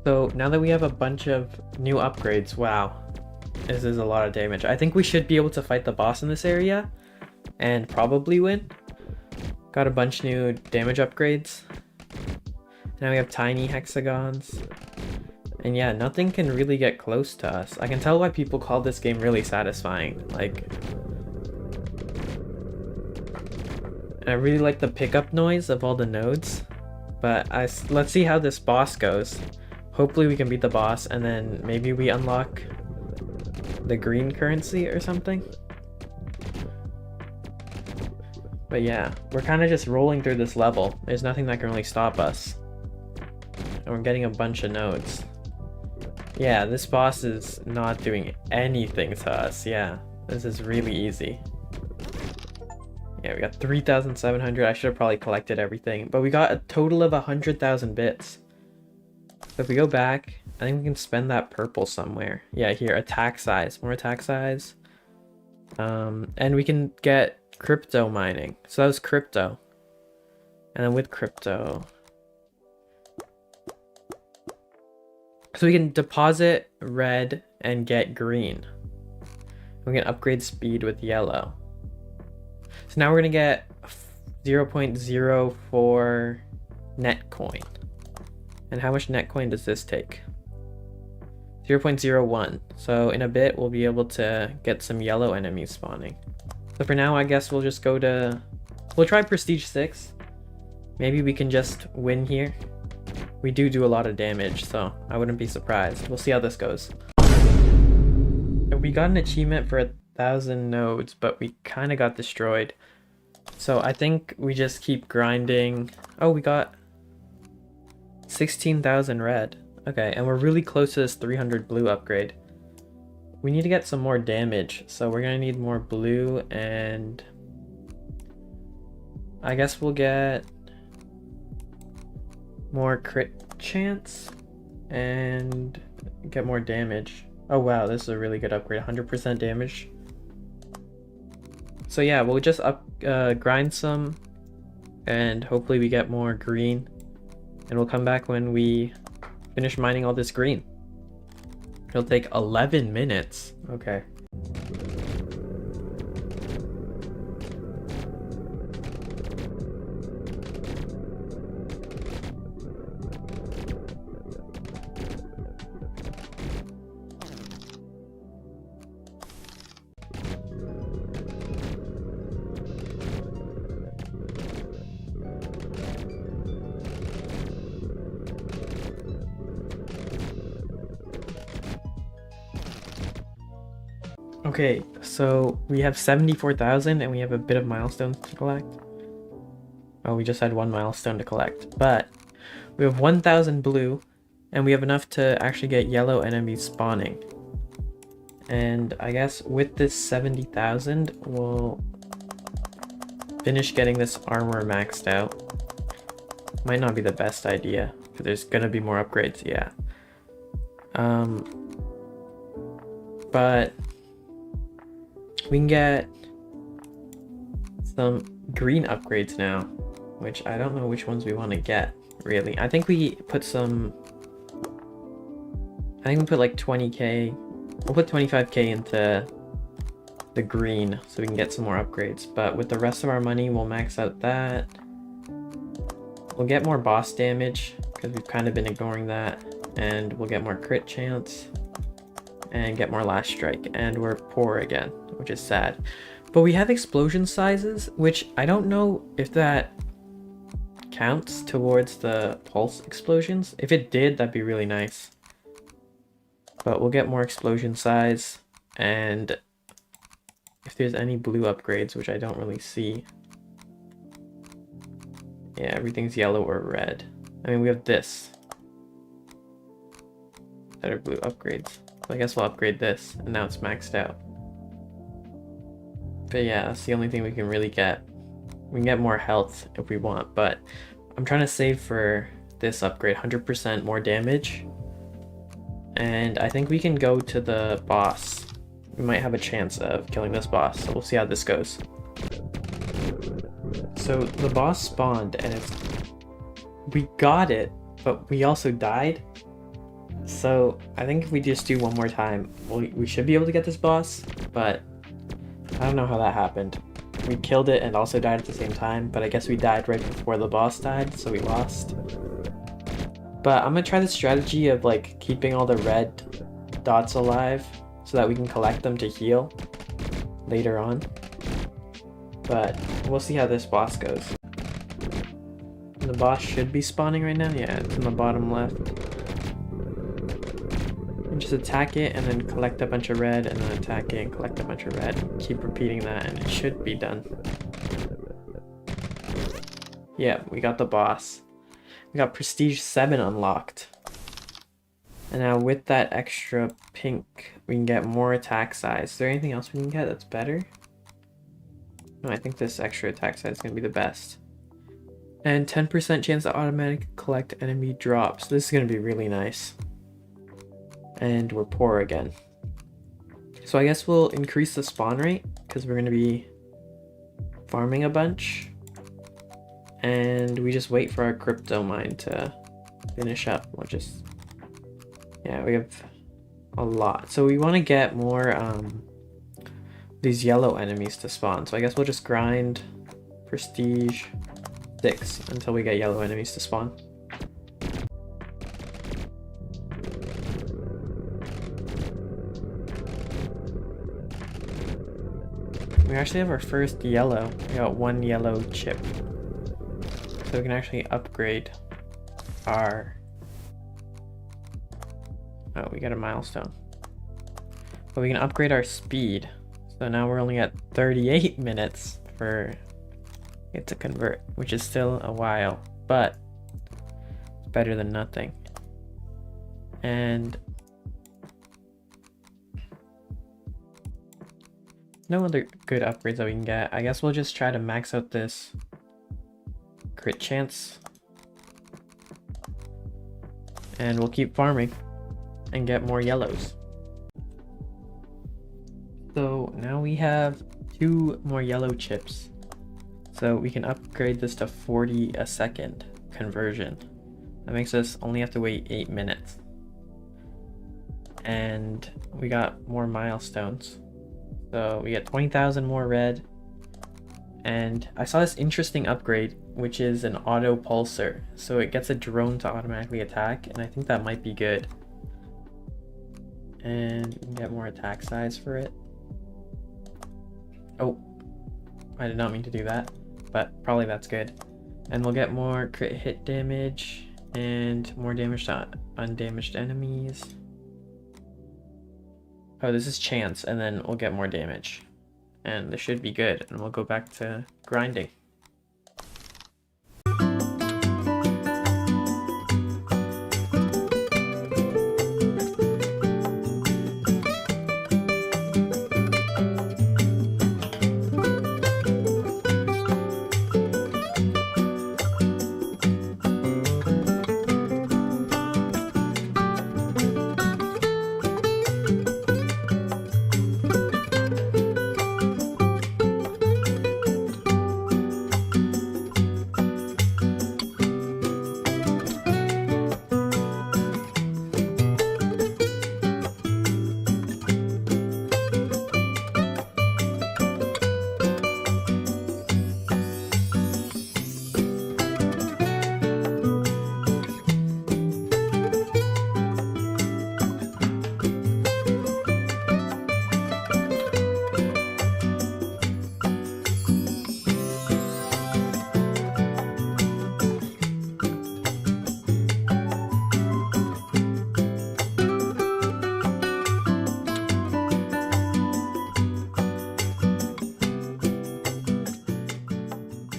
So now that we have a bunch of new upgrades, wow, this is a lot of damage. I think we should be able to fight the boss in this area and probably win. Got a bunch new damage upgrades. Now we have tiny hexagons. And yeah, nothing can really get close to us. I can tell why people call this game really satisfying. Like, I really like the pickup noise of all the nodes. But let's see how this boss goes. Hopefully we can beat the boss, and then maybe we unlock the green currency or something. But yeah, we're kind of just rolling through this level. There's nothing that can really stop us. And we're getting a bunch of nodes. Yeah, this boss is not doing anything to us. Yeah, this is really easy. Yeah, we got 3,700. I should have probably collected everything. But we got a total of 100,000 bits. So if we go back, I think we can spend that purple somewhere. Yeah, here, attack size, more attack size. And we can get crypto mining. So that was crypto. And then with crypto. So we can deposit red and get green. We can upgrade speed with yellow. So now we're gonna get 0.04 net coin. And how much net coin does this take? 0.01. So in a bit, we'll be able to get some yellow enemies spawning. So for now, I guess we'll just go to... We'll try Prestige 6. Maybe we can just win here. We do a lot of damage, so I wouldn't be surprised. We'll see how this goes. We got an achievement for 1,000 nodes, but we kind of got destroyed. So I think we just keep grinding. Oh, we got 16,000 red. Okay, and we're really close to this 300 blue upgrade. We need to get some more damage, so we're gonna need more blue, and I guess we'll get more crit chance and get more damage. Oh wow, this is a really good upgrade, 100% damage. So yeah, we'll just grind some, and hopefully we get more green. And we'll come back when we finish mining all this green. It'll take 11 minutes. Okay. Okay, so we have 74,000 and we have a bit of milestones to collect. Oh, we just had one milestone to collect, but we have 1,000 blue, and we have enough to actually get yellow enemies spawning. And I guess with this 70,000, we'll finish getting this armor maxed out. Might not be the best idea, because there's gonna be more upgrades, yeah. But we can get some green upgrades now, which I don't know which ones we want to get, really. I think we put like 20k. We'll put 25k into the green so we can get some more upgrades. But with the rest of our money, we'll max out that. We'll get more boss damage because we've kind of been ignoring that. And we'll get more crit chance and get more last strike. And we're poor again, which is sad. But we have explosion sizes, which I don't know if that counts towards the pulse explosions. If it did, that'd be really nice. But we'll get more explosion size, and if there's any blue upgrades, which I don't really see. Yeah, everything's yellow or red. I mean, we have this. That are blue upgrades. So I guess we'll upgrade this, and now it's maxed out. But yeah, that's the only thing we can really get. We can get more health if we want, but I'm trying to save for this upgrade, 100% more damage. And I think we can go to the boss. We might have a chance of killing this boss, so we'll see how this goes. So the boss spawned, and we got it, but we also died. So I think if we just do one more time, we should be able to get this boss, but I don't know how that happened. We killed it and also died at the same time, but I guess we died right before the boss died, so we lost. But I'm gonna try the strategy of like keeping all the red dots alive so that we can collect them to heal later on. But we'll see how this boss goes. The boss should be spawning right now. Yeah, it's in the bottom left. And just attack it and then collect a bunch of red, and then attack it and collect a bunch of red. Keep repeating that and it should be done. Yeah, we got the boss. We got Prestige 7 unlocked. And now with that extra pink, we can get more attack size. Is there anything else we can get that's better? No, I think this extra attack size is going to be the best. And 10% chance to automatically collect enemy drops. This is going to be really nice. And we're poor again. So I guess we'll increase the spawn rate because we're going to be farming a bunch. And we just wait for our crypto mine to finish up. We'll just, yeah, we have a lot. So we want to get more these yellow enemies to spawn. So I guess we'll just grind Prestige 6 until we get yellow enemies to spawn. We actually have our first yellow. We got one yellow chip. So we can actually upgrade our... Oh, we got a milestone. But we can upgrade our speed. So now we're only at 38 minutes for it to convert, which is still a while, but it's better than nothing. And no other good upgrades that we can get. I guess we'll just try to max out this crit chance. And we'll keep farming and get more yellows. So now we have 2 more yellow chips. So we can upgrade this to 40 a second conversion. That makes us only have to wait 8 minutes. And we got more milestones. So we get 20,000 more red. And I saw this interesting upgrade, which is an auto pulsar. So it gets a drone to automatically attack, and I think that might be good. And we can get more attack size for it. Oh, I did not mean to do that, but probably that's good. And we'll get more crit hit damage and more damage to undamaged enemies. Oh, this is chance, and then we'll get more damage. And this should be good, and we'll go back to grinding.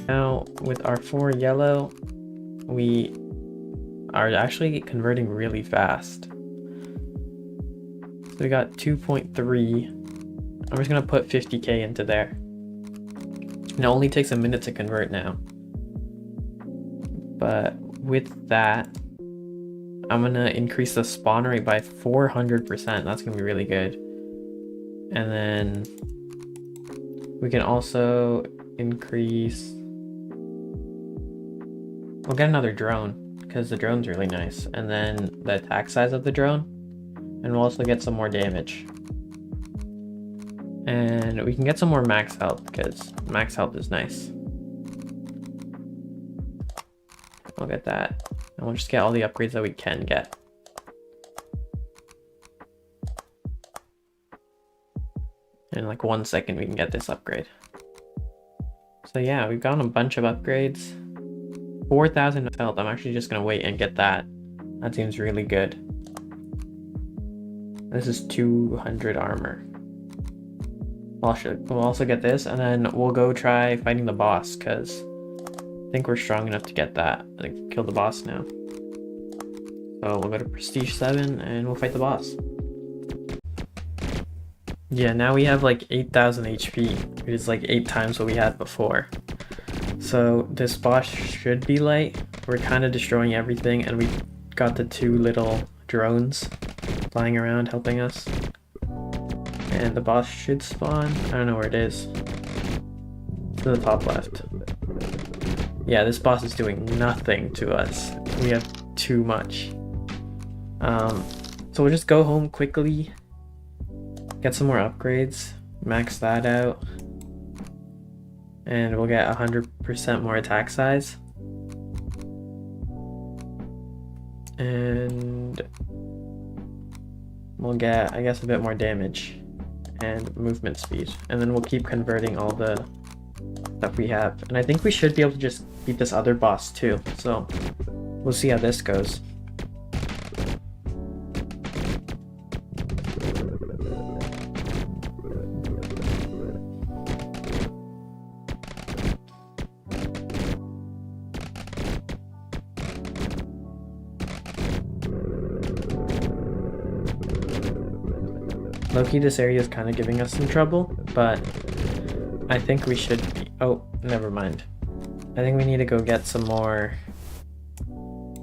Now with our 4 yellow, we are actually converting really fast. So we got 2.3. I'm just gonna put 50k into there. And it only takes a minute to convert now. But with that, I'm gonna increase the spawn rate by 400%. That's gonna be really good. And then we can also increase. We'll get another drone because the drone's really nice. And then the attack size of the drone. And we'll also get some more damage. And we can get some more max health because max health is nice. We'll get that. And we'll just get all the upgrades that we can get. In like 1 second we can get this upgrade. So yeah, we've gotten a bunch of upgrades. 4,000 health. I'm actually just gonna wait and get that. That seems really good. This is 200 armor. We'll also get this, and then we'll go try fighting the boss, because I think we're strong enough to get that. Like, kill the boss now. So we'll go to Prestige 7, and we'll fight the boss. Yeah, now we have like 8,000 HP, which is like 8 times what we had before. So this boss should be light. We're kind of destroying everything, and we got the 2 little drones flying around helping us. And the boss should spawn. I don't know where it is. To the top left. Yeah, this boss is doing nothing to us. We have too much. So we'll just go home quickly. Get some more upgrades. Max that out. And we'll get 100% more attack size. And we'll get, I guess, a bit more damage and movement speed, and then we'll keep converting all the stuff we have. And I think we should be able to just beat this other boss too, so we'll see how this goes. Low-key, this area is kind of giving us some trouble, but I think we should be... Oh, never mind. I think we need to go get some more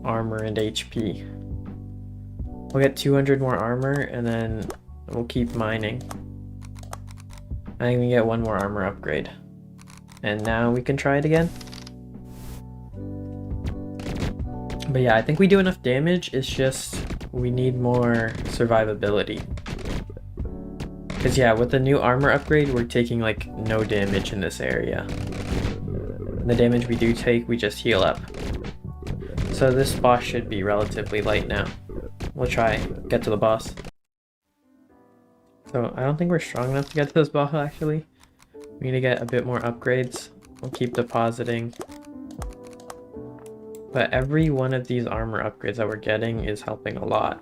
armor and HP. We'll get 200 more armor, and then we'll keep mining. I think we get 1 more armor upgrade. And now we can try it again. But yeah, I think we do enough damage, it's just we need more survivability. Because yeah, with the new armor upgrade, we're taking like no damage in this area. And the damage we do take, we just heal up. So this boss should be relatively light now. We'll try get to the boss. So I don't think we're strong enough to get to this boss actually. We need to get a bit more upgrades. We'll keep depositing. But every one of these armor upgrades that we're getting is helping a lot.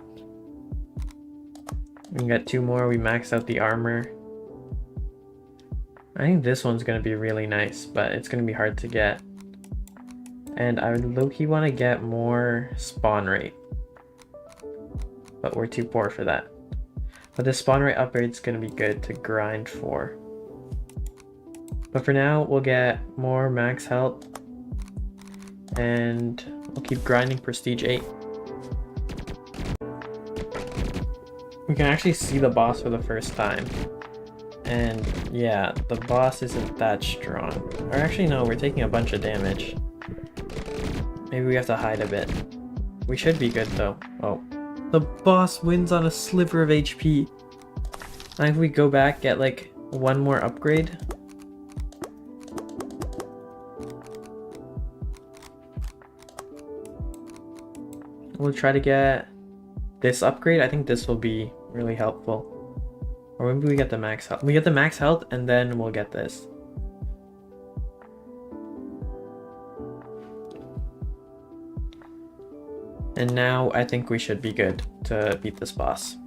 We can get 2 more, we max out the armor. I think this one's going to be really nice, but it's going to be hard to get. And I would low-key want to get more spawn rate. But we're too poor for that. But the spawn rate upgrade is going to be good to grind for. But for now, we'll get more max health. And we'll keep grinding Prestige 8. We can actually see the boss for the first time. And yeah, the boss isn't that strong. Or actually no, we're taking a bunch of damage. Maybe we have to hide a bit. We should be good though. Oh. The boss wins on a sliver of HP. And if we go back, get like 1 more upgrade. We'll try to get this upgrade. I think this will be really helpful. Or maybe we get the max health. We get the max health and then we'll get this. And now I think we should be good to beat this boss.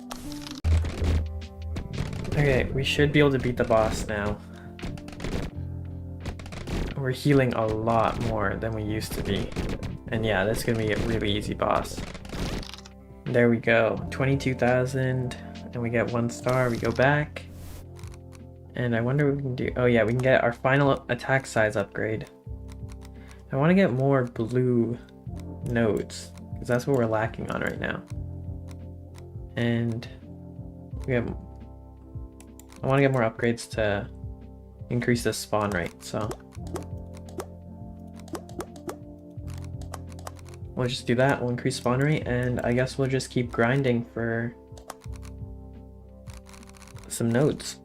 Okay, we should be able to beat the boss now. we're healing a lot more than we used to be. And yeah, that's gonna be a really easy boss. There we go, 22,000, and we get 1 star. We go back, and I wonder what we can do. Oh yeah, we can get our final attack size upgrade. I want to get more blue nodes, because that's what we're lacking on right now. And I want to get more upgrades to increase the spawn rate, so we'll just do that. We'll increase spawn rate, and I guess we'll just keep grinding for some nodes.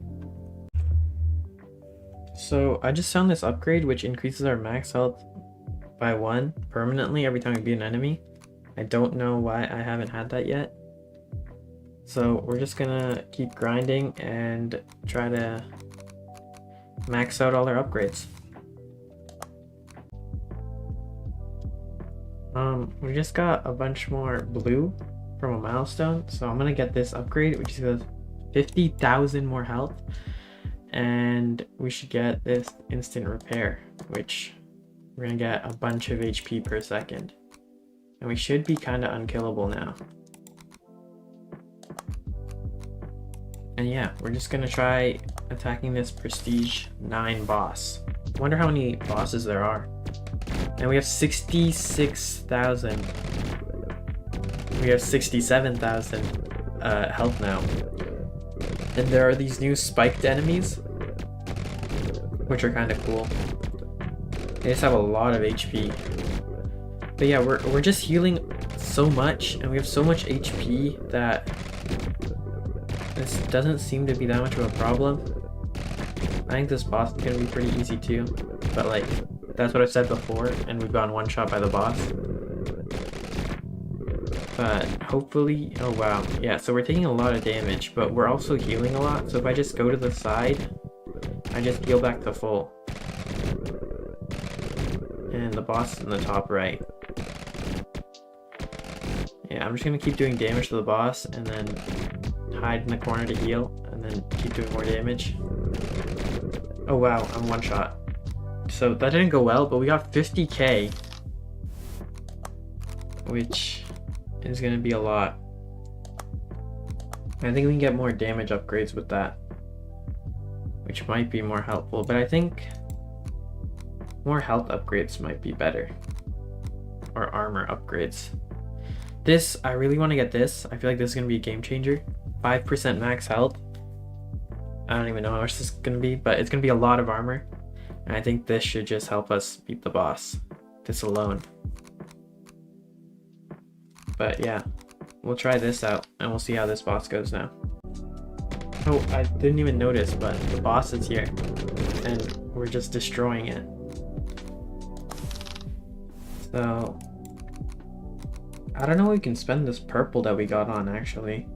So I just found this upgrade which increases our max health by 1 permanently every time we beat an enemy. I don't know why I haven't had that yet. So we're just gonna keep grinding and try to max out all our upgrades. We just got a bunch more blue from a milestone, so I'm gonna get this upgrade, which is 50,000 more health, and we should get this instant repair, which we're gonna get a bunch of HP per second, and we should be kind of unkillable now. And yeah, we're just gonna try attacking this prestige 9 boss. I wonder how many bosses there are. And we have 66,000. We have 67,000 health now. And there are these new spiked enemies, which are kind of cool. They just have a lot of HP. But yeah, we're just healing so much, and we have so much HP that this doesn't seem to be that much of a problem. I think this boss is gonna be pretty easy too, but like, that's what I said before, and we've gotten one shot by the boss. But hopefully, oh wow, yeah, so we're taking a lot of damage, but we're also healing a lot, so if I just go to the side, I just heal back to full. And the boss is in the top right. Yeah, I'm just gonna keep doing damage to the boss, and then hide in the corner to heal, and then keep doing more damage. Oh wow, I'm one shot. So that didn't go well, but we got 50k, which is gonna be a lot. I think we can get more damage upgrades with that, which might be more helpful, but I think more health upgrades might be better, or armor upgrades. This, I really want to get this. I feel like this is gonna be a game changer. 5% max health. I don't even know how much this is gonna be, but it's gonna be a lot of armor. And I think this should just help us beat the boss. This alone. But yeah, we'll try this out and we'll see how this boss goes now. Oh, I didn't even notice, but the boss is here. And we're just destroying it. So I don't know if we can spend this purple that we got on actually.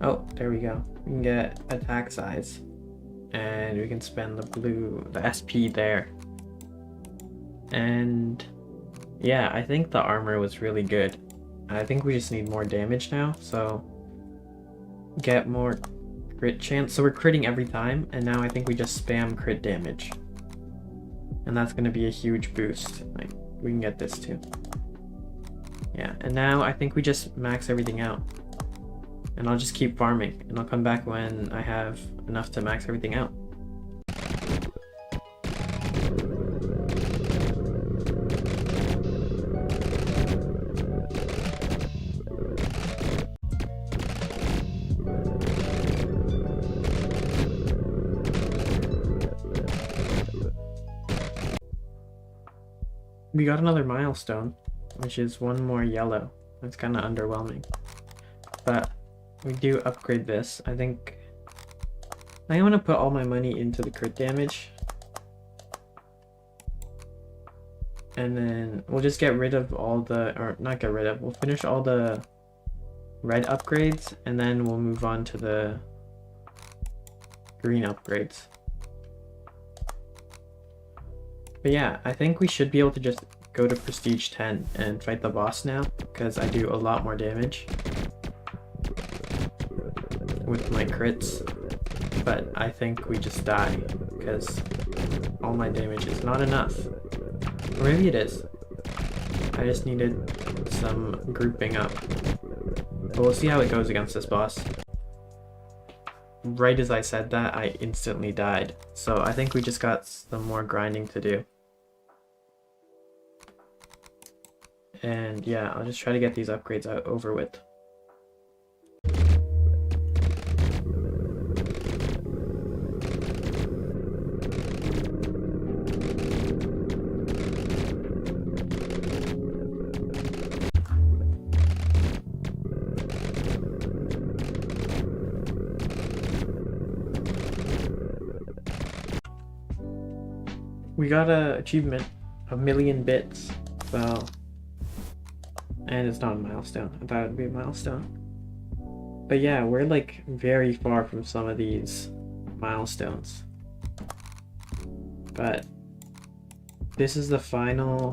Oh, there we go. We can get attack size. And we can spend the blue, the SP there. And yeah, I think the armor was really good. I think we just need more damage now, so get more crit chance. So we're critting every time, and now I think we just spam crit damage. And that's gonna be a huge boost. Like, we can get this too. Yeah, and now I think we just max everything out. And I'll just keep farming, and I'll come back when I have enough to max everything out. We got another milestone, which is one more yellow. That's kind of underwhelming. But we do upgrade this. I think I'm gonna put all my money into the crit damage, and then we'll just get rid of all the, or not get rid of, we'll finish all the red upgrades, and then we'll move on to the green upgrades. But yeah, I think we should be able to just go to prestige 10 and fight the boss now, because I do a lot more damage with my crits. but I think we just die because all my damage is not enough. Or maybe it is. I just needed some grouping up. But we'll see how it goes against this boss. Right as I said that, I instantly died. So I think we just got some more grinding to do. And yeah, I'll just try to get these upgrades over with. We got a achievement, 1,000,000 bits, so, and it's not a milestone. I thought it would be a milestone. But yeah, we're like very far from some of these milestones. But this is the final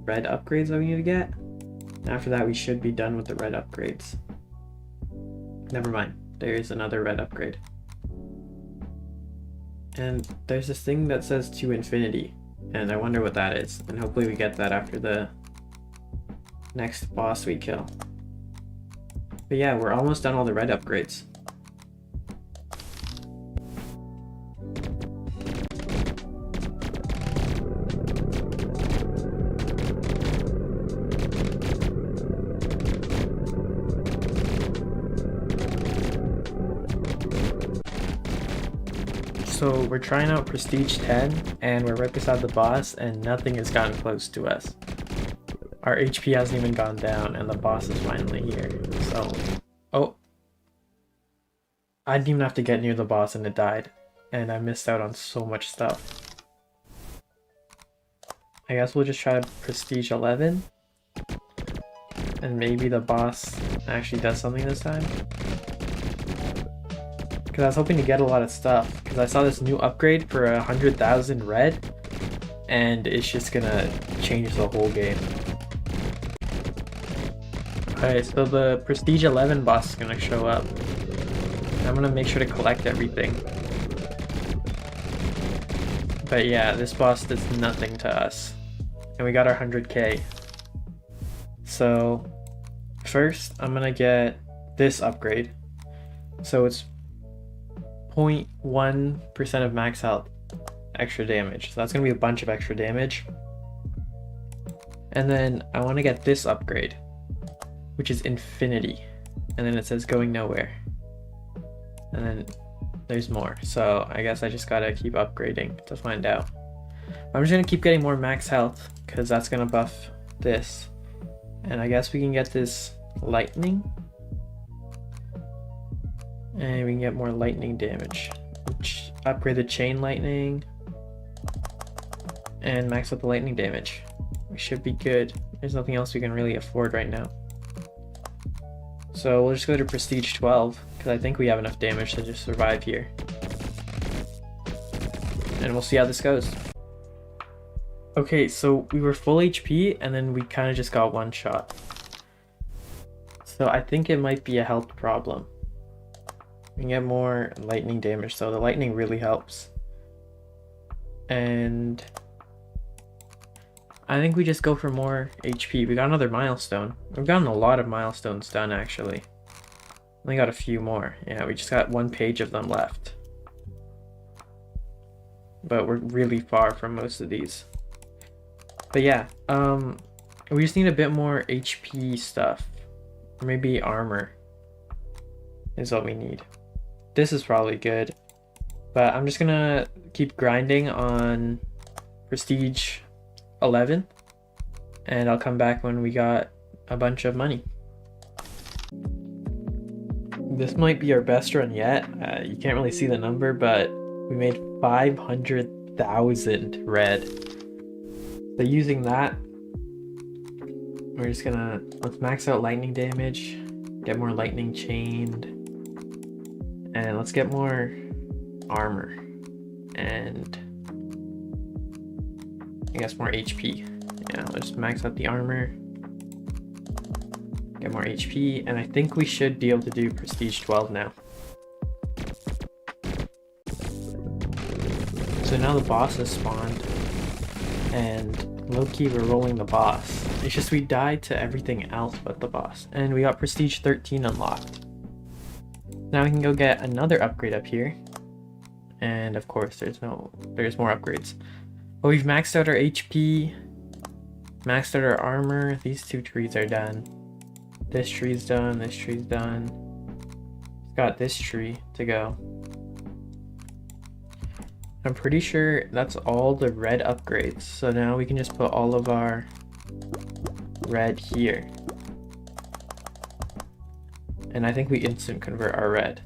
red upgrades that we need to get. After that, we should be done with the red upgrades. Never mind, there's another red upgrade. And there's this thing that says to infinity, and I wonder what that is, and hopefully we get that after the next boss we kill. But yeah, we're almost done all the red upgrades. So we're trying out Prestige 10, and we're right beside the boss, and nothing has gotten close to us. Our HP hasn't even gone down, and the boss is finally here. So, oh. I didn't even have to get near the boss and it died. And I missed out on so much stuff. I guess we'll just try Prestige 11. And maybe the boss actually does something this time. Because I was hoping to get a lot of stuff, because I saw this new upgrade for 100,000 red, and it's just gonna change the whole game. Alright, so the Prestige 11 boss is gonna show up. I'm gonna make sure to collect everything. But yeah, this boss does nothing to us. And we got our 100k. So, first I'm gonna get this upgrade. So it's 0.1% of max health extra damage. So that's gonna be a bunch of extra damage. And then I want to get this upgrade, which is infinity. And then it says going nowhere. And then there's more. So I guess I just gotta keep upgrading to find out. I'm just gonna keep getting more max health because that's gonna buff this. And I guess we can get this lightning. And we can get more lightning damage. Upgrade the chain lightning. And max out the lightning damage. We should be good. There's nothing else we can really afford right now. So we'll just go to Prestige 12, because I think we have enough damage to just survive here. And we'll see how this goes. Okay, so we were full HP, and then we kind of just got one shot. So I think it might be a health problem. We can get more lightning damage, so the lightning really helps. And I think we just go for more HP. We got another milestone. We've gotten a lot of milestones done, actually. Only got a few more. Yeah, we just got one page of them left. But we're really far from most of these. But yeah, we just need a bit more HP stuff. Or maybe armor is what we need. This is probably good. But I'm just gonna keep grinding on Prestige 11. And I'll come back when we got a bunch of money. This might be our best run yet. You can't really see the number, but we made 500,000 red. So using that, we're just gonna, let's max out lightning damage, get more lightning chained, and let's get more armor, and I guess more HP. Yeah, let's max out the armor, get more HP, and I think we should be able to do Prestige 12 now. So now the boss has spawned, and low-key we're rolling the boss. It's just we died to everything else but the boss, and we got prestige 13 unlocked. Now we can go get another upgrade up here, and of course there's more upgrades. But we've maxed out our HP, maxed out our armor. These two trees are done. This tree's done, this tree's done. Got this tree to go. I'm pretty sure that's all the red upgrades. So now we can just put all of our red here. And I think we instant convert our red.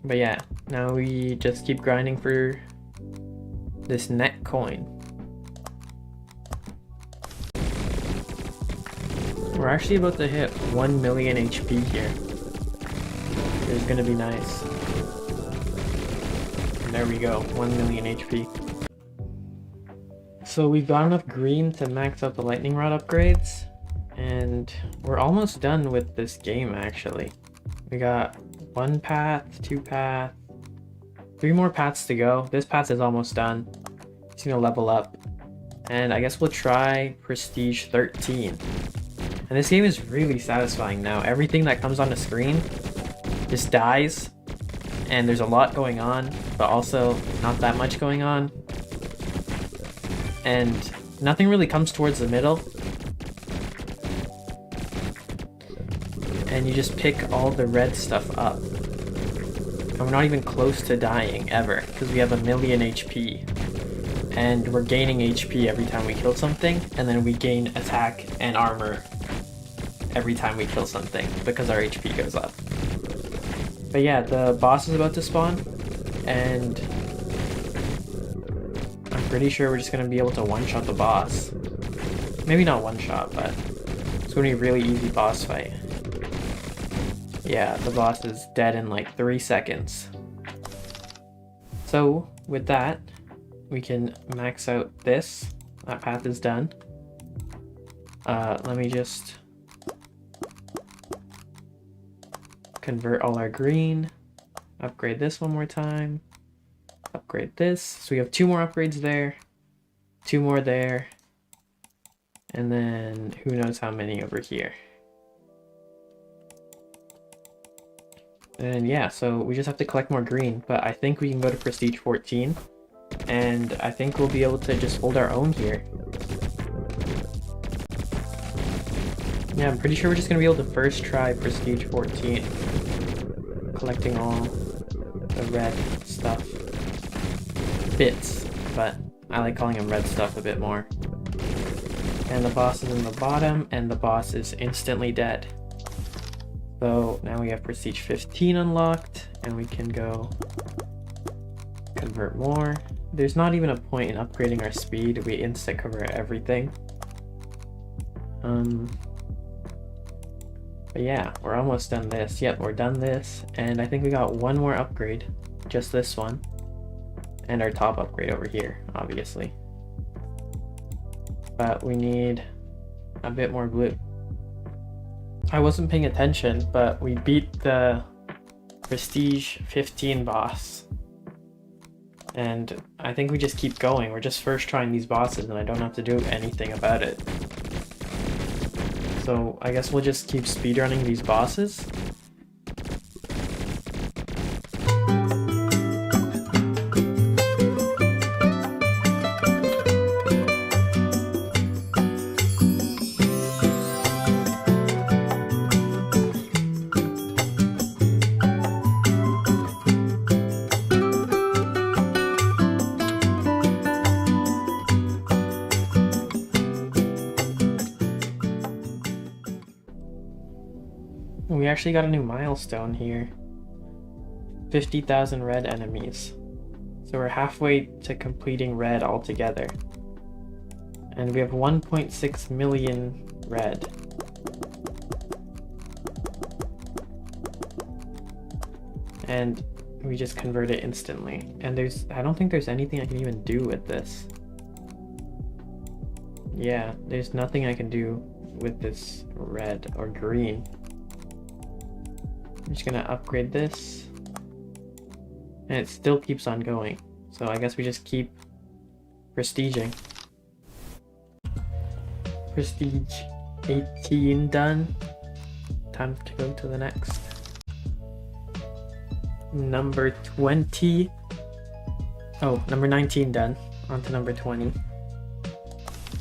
But yeah, now we just keep grinding for this net coin. We're actually about to hit 1 million HP here. It's gonna be nice. And there we go, 1 million HP. So we've got enough green to max out the lightning rod upgrades, and we're almost done with this game actually. We got 1 path, 2 paths, 3 more paths to go. This path is almost done. It's gonna level up. And I guess we'll try prestige 13. And this game is really satisfying now. Everything that comes on the screen just dies, and there's a lot going on, but also not that much going on. And nothing really comes towards the middle. And you just pick all the red stuff up. And we're not even close to dying ever, because we have 1 million HP. And we're gaining HP every time we kill something, and then we gain attack and armor every time we kill something because our HP goes up. But yeah, the boss is about to spawn, and I'm pretty sure we're just gonna be able to one-shot the boss. Maybe not one-shot, but it's gonna be a really easy boss fight. Yeah, the boss is dead in like 3 seconds. So with that, we can max out this. That path is done. Let me just convert all our green, upgrade this one more time, upgrade this. So we have 2 more upgrades there, 2 more there, and then who knows how many over here. And yeah, so we just have to collect more green, but I think we can go to prestige 14, and I think we'll be able to just hold our own here. Yeah, I'm pretty sure we're just gonna be able to first try prestige 14. Collecting all the red stuff. Bits, but I like calling them red stuff a bit more. And the boss is in the bottom, and the boss is instantly dead. So now we have prestige 15 unlocked, and we can go convert more. There's not even a point in upgrading our speed. We instant convert everything. But yeah, we're almost done this. Yep, we're done this. And I think we got 1 more upgrade. Just this one. And our top upgrade over here, obviously. But we need a bit more blue. I wasn't paying attention, but we beat the prestige 15 boss. And I think we just keep going. We're just first trying these bosses, and I don't have to do anything about it. So I guess we'll just keep speedrunning these bosses. We actually got a new milestone here. 50,000 red enemies. So we're halfway to completing red altogether. And we have 1.6 million red. And we just convert it instantly. And I don't think there's anything I can even do with this. Yeah, there's nothing I can do with this red or green. I'm just gonna upgrade this, And it still keeps on going. So I guess we just keep prestiging. Prestige 18 done. Time to go to the next. Number 20. Oh, number 19 done. On to number 20.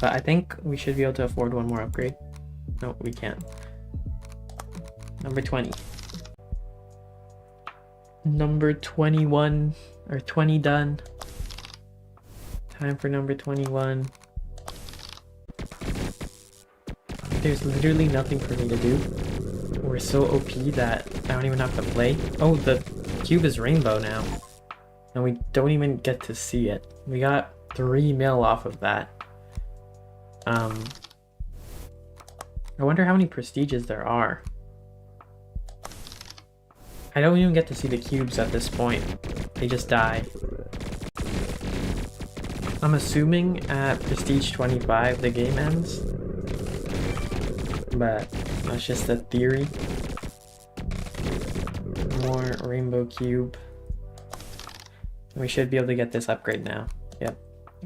But I think we should be able to afford one more upgrade. No, we can't. Number 20. Number 21 or 20 done. Time for number 21. There's literally nothing for me to do. We're so OP that I don't even have to play. Oh, the cube is rainbow now. And we don't even get to see it. We got 3 mil off of that. I wonder how many prestiges there are. I don't even get to see the cubes at this point. They just die. I'm assuming at prestige 25 the game ends. But that's just a theory. More rainbow cube. We should be able to get this upgrade now. Yep.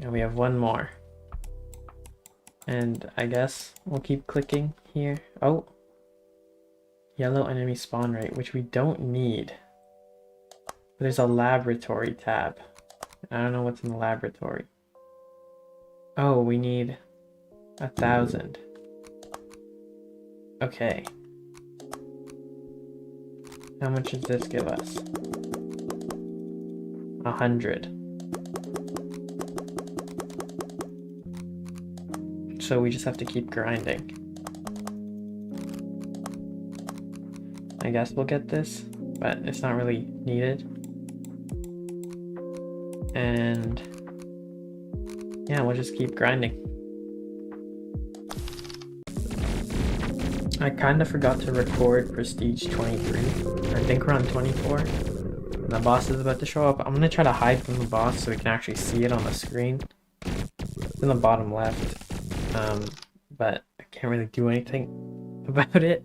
And we have one more. And I guess we'll keep clicking here. Oh. Yellow enemy spawn rate, which we don't need. There's a laboratory tab. I don't know what's in the laboratory. Oh, we need 1,000. Okay. How much does this give us? 100. So we just have to keep grinding. I guess we'll get this, but it's not really needed. And yeah, we'll just keep grinding. I kind of forgot to record Prestige 23. I think we're on 24. And the boss is about to show up. I'm going to try to hide from the boss so we can actually see it on the screen. It's in the bottom left. But I can't really do anything about it.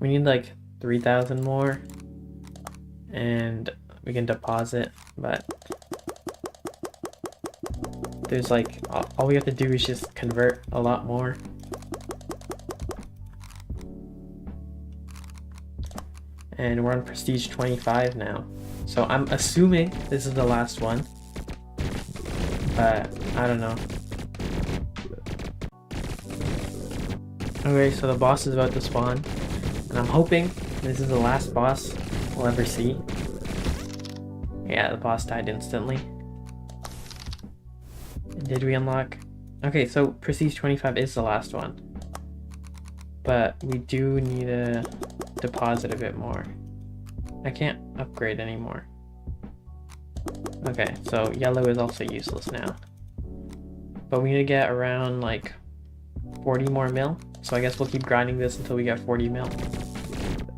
We need like 3,000 more. And we can deposit, but there's like, all we have to do is just convert a lot more. And we're on prestige 25 now. So I'm assuming this is the last one, but I don't know. Okay, so the boss is about to spawn, and I'm hoping this is the last boss we'll ever see. Yeah, the boss died instantly. Did we unlock? Okay, so Prestige 25 is the last one. But we do need to deposit a bit more. I can't upgrade anymore. Okay, so yellow is also useless now. But we need to get around like 40 more mil. So I guess we'll keep grinding this until we get 40 mil.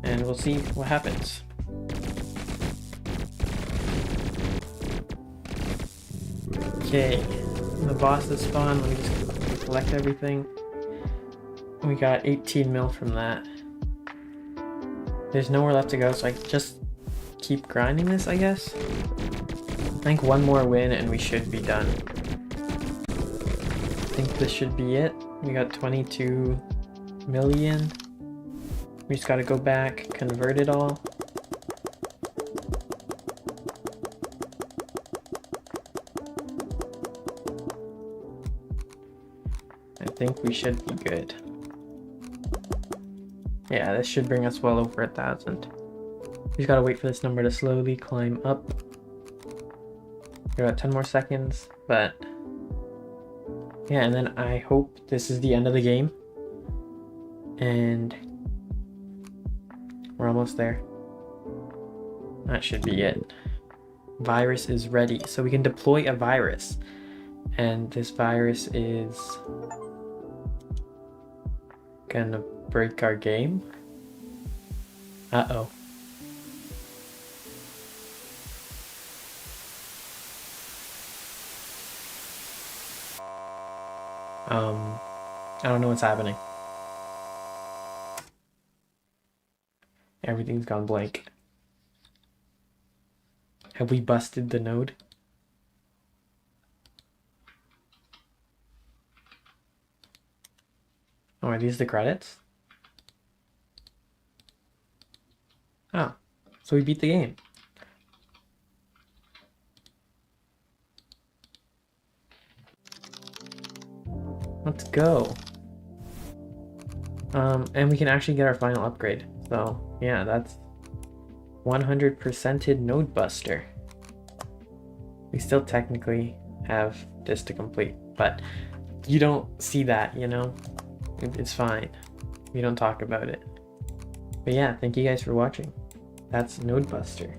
And we'll see what happens. Okay, the boss is spawned. Let me just collect everything. We got 18 mil from that. There's nowhere left to go, so I just keep grinding this, I guess. I think one more win and we should be done. I think this should be it. We got 22 million. We just gotta go back, convert it all. I think we should be good. Yeah, this should bring us well over 1,000. We just gotta wait for this number to slowly climb up. We're at 10 more seconds, but yeah, and then I hope this is the end of the game. And we're almost there. That should be it. Virus is ready. So we can deploy a virus. And this virus is gonna break our game. Uh-oh. I don't know what's happening. Everything's gone blank. Have we busted the node? Oh, are these the credits? Oh, so we beat the game. Let's go. And we can actually get our final upgrade. So yeah, that's 100%ed Node Buster. We still technically have this to complete, but you don't see that, you know? It's fine. We don't talk about it. But yeah, thank you guys for watching. That's Node Buster.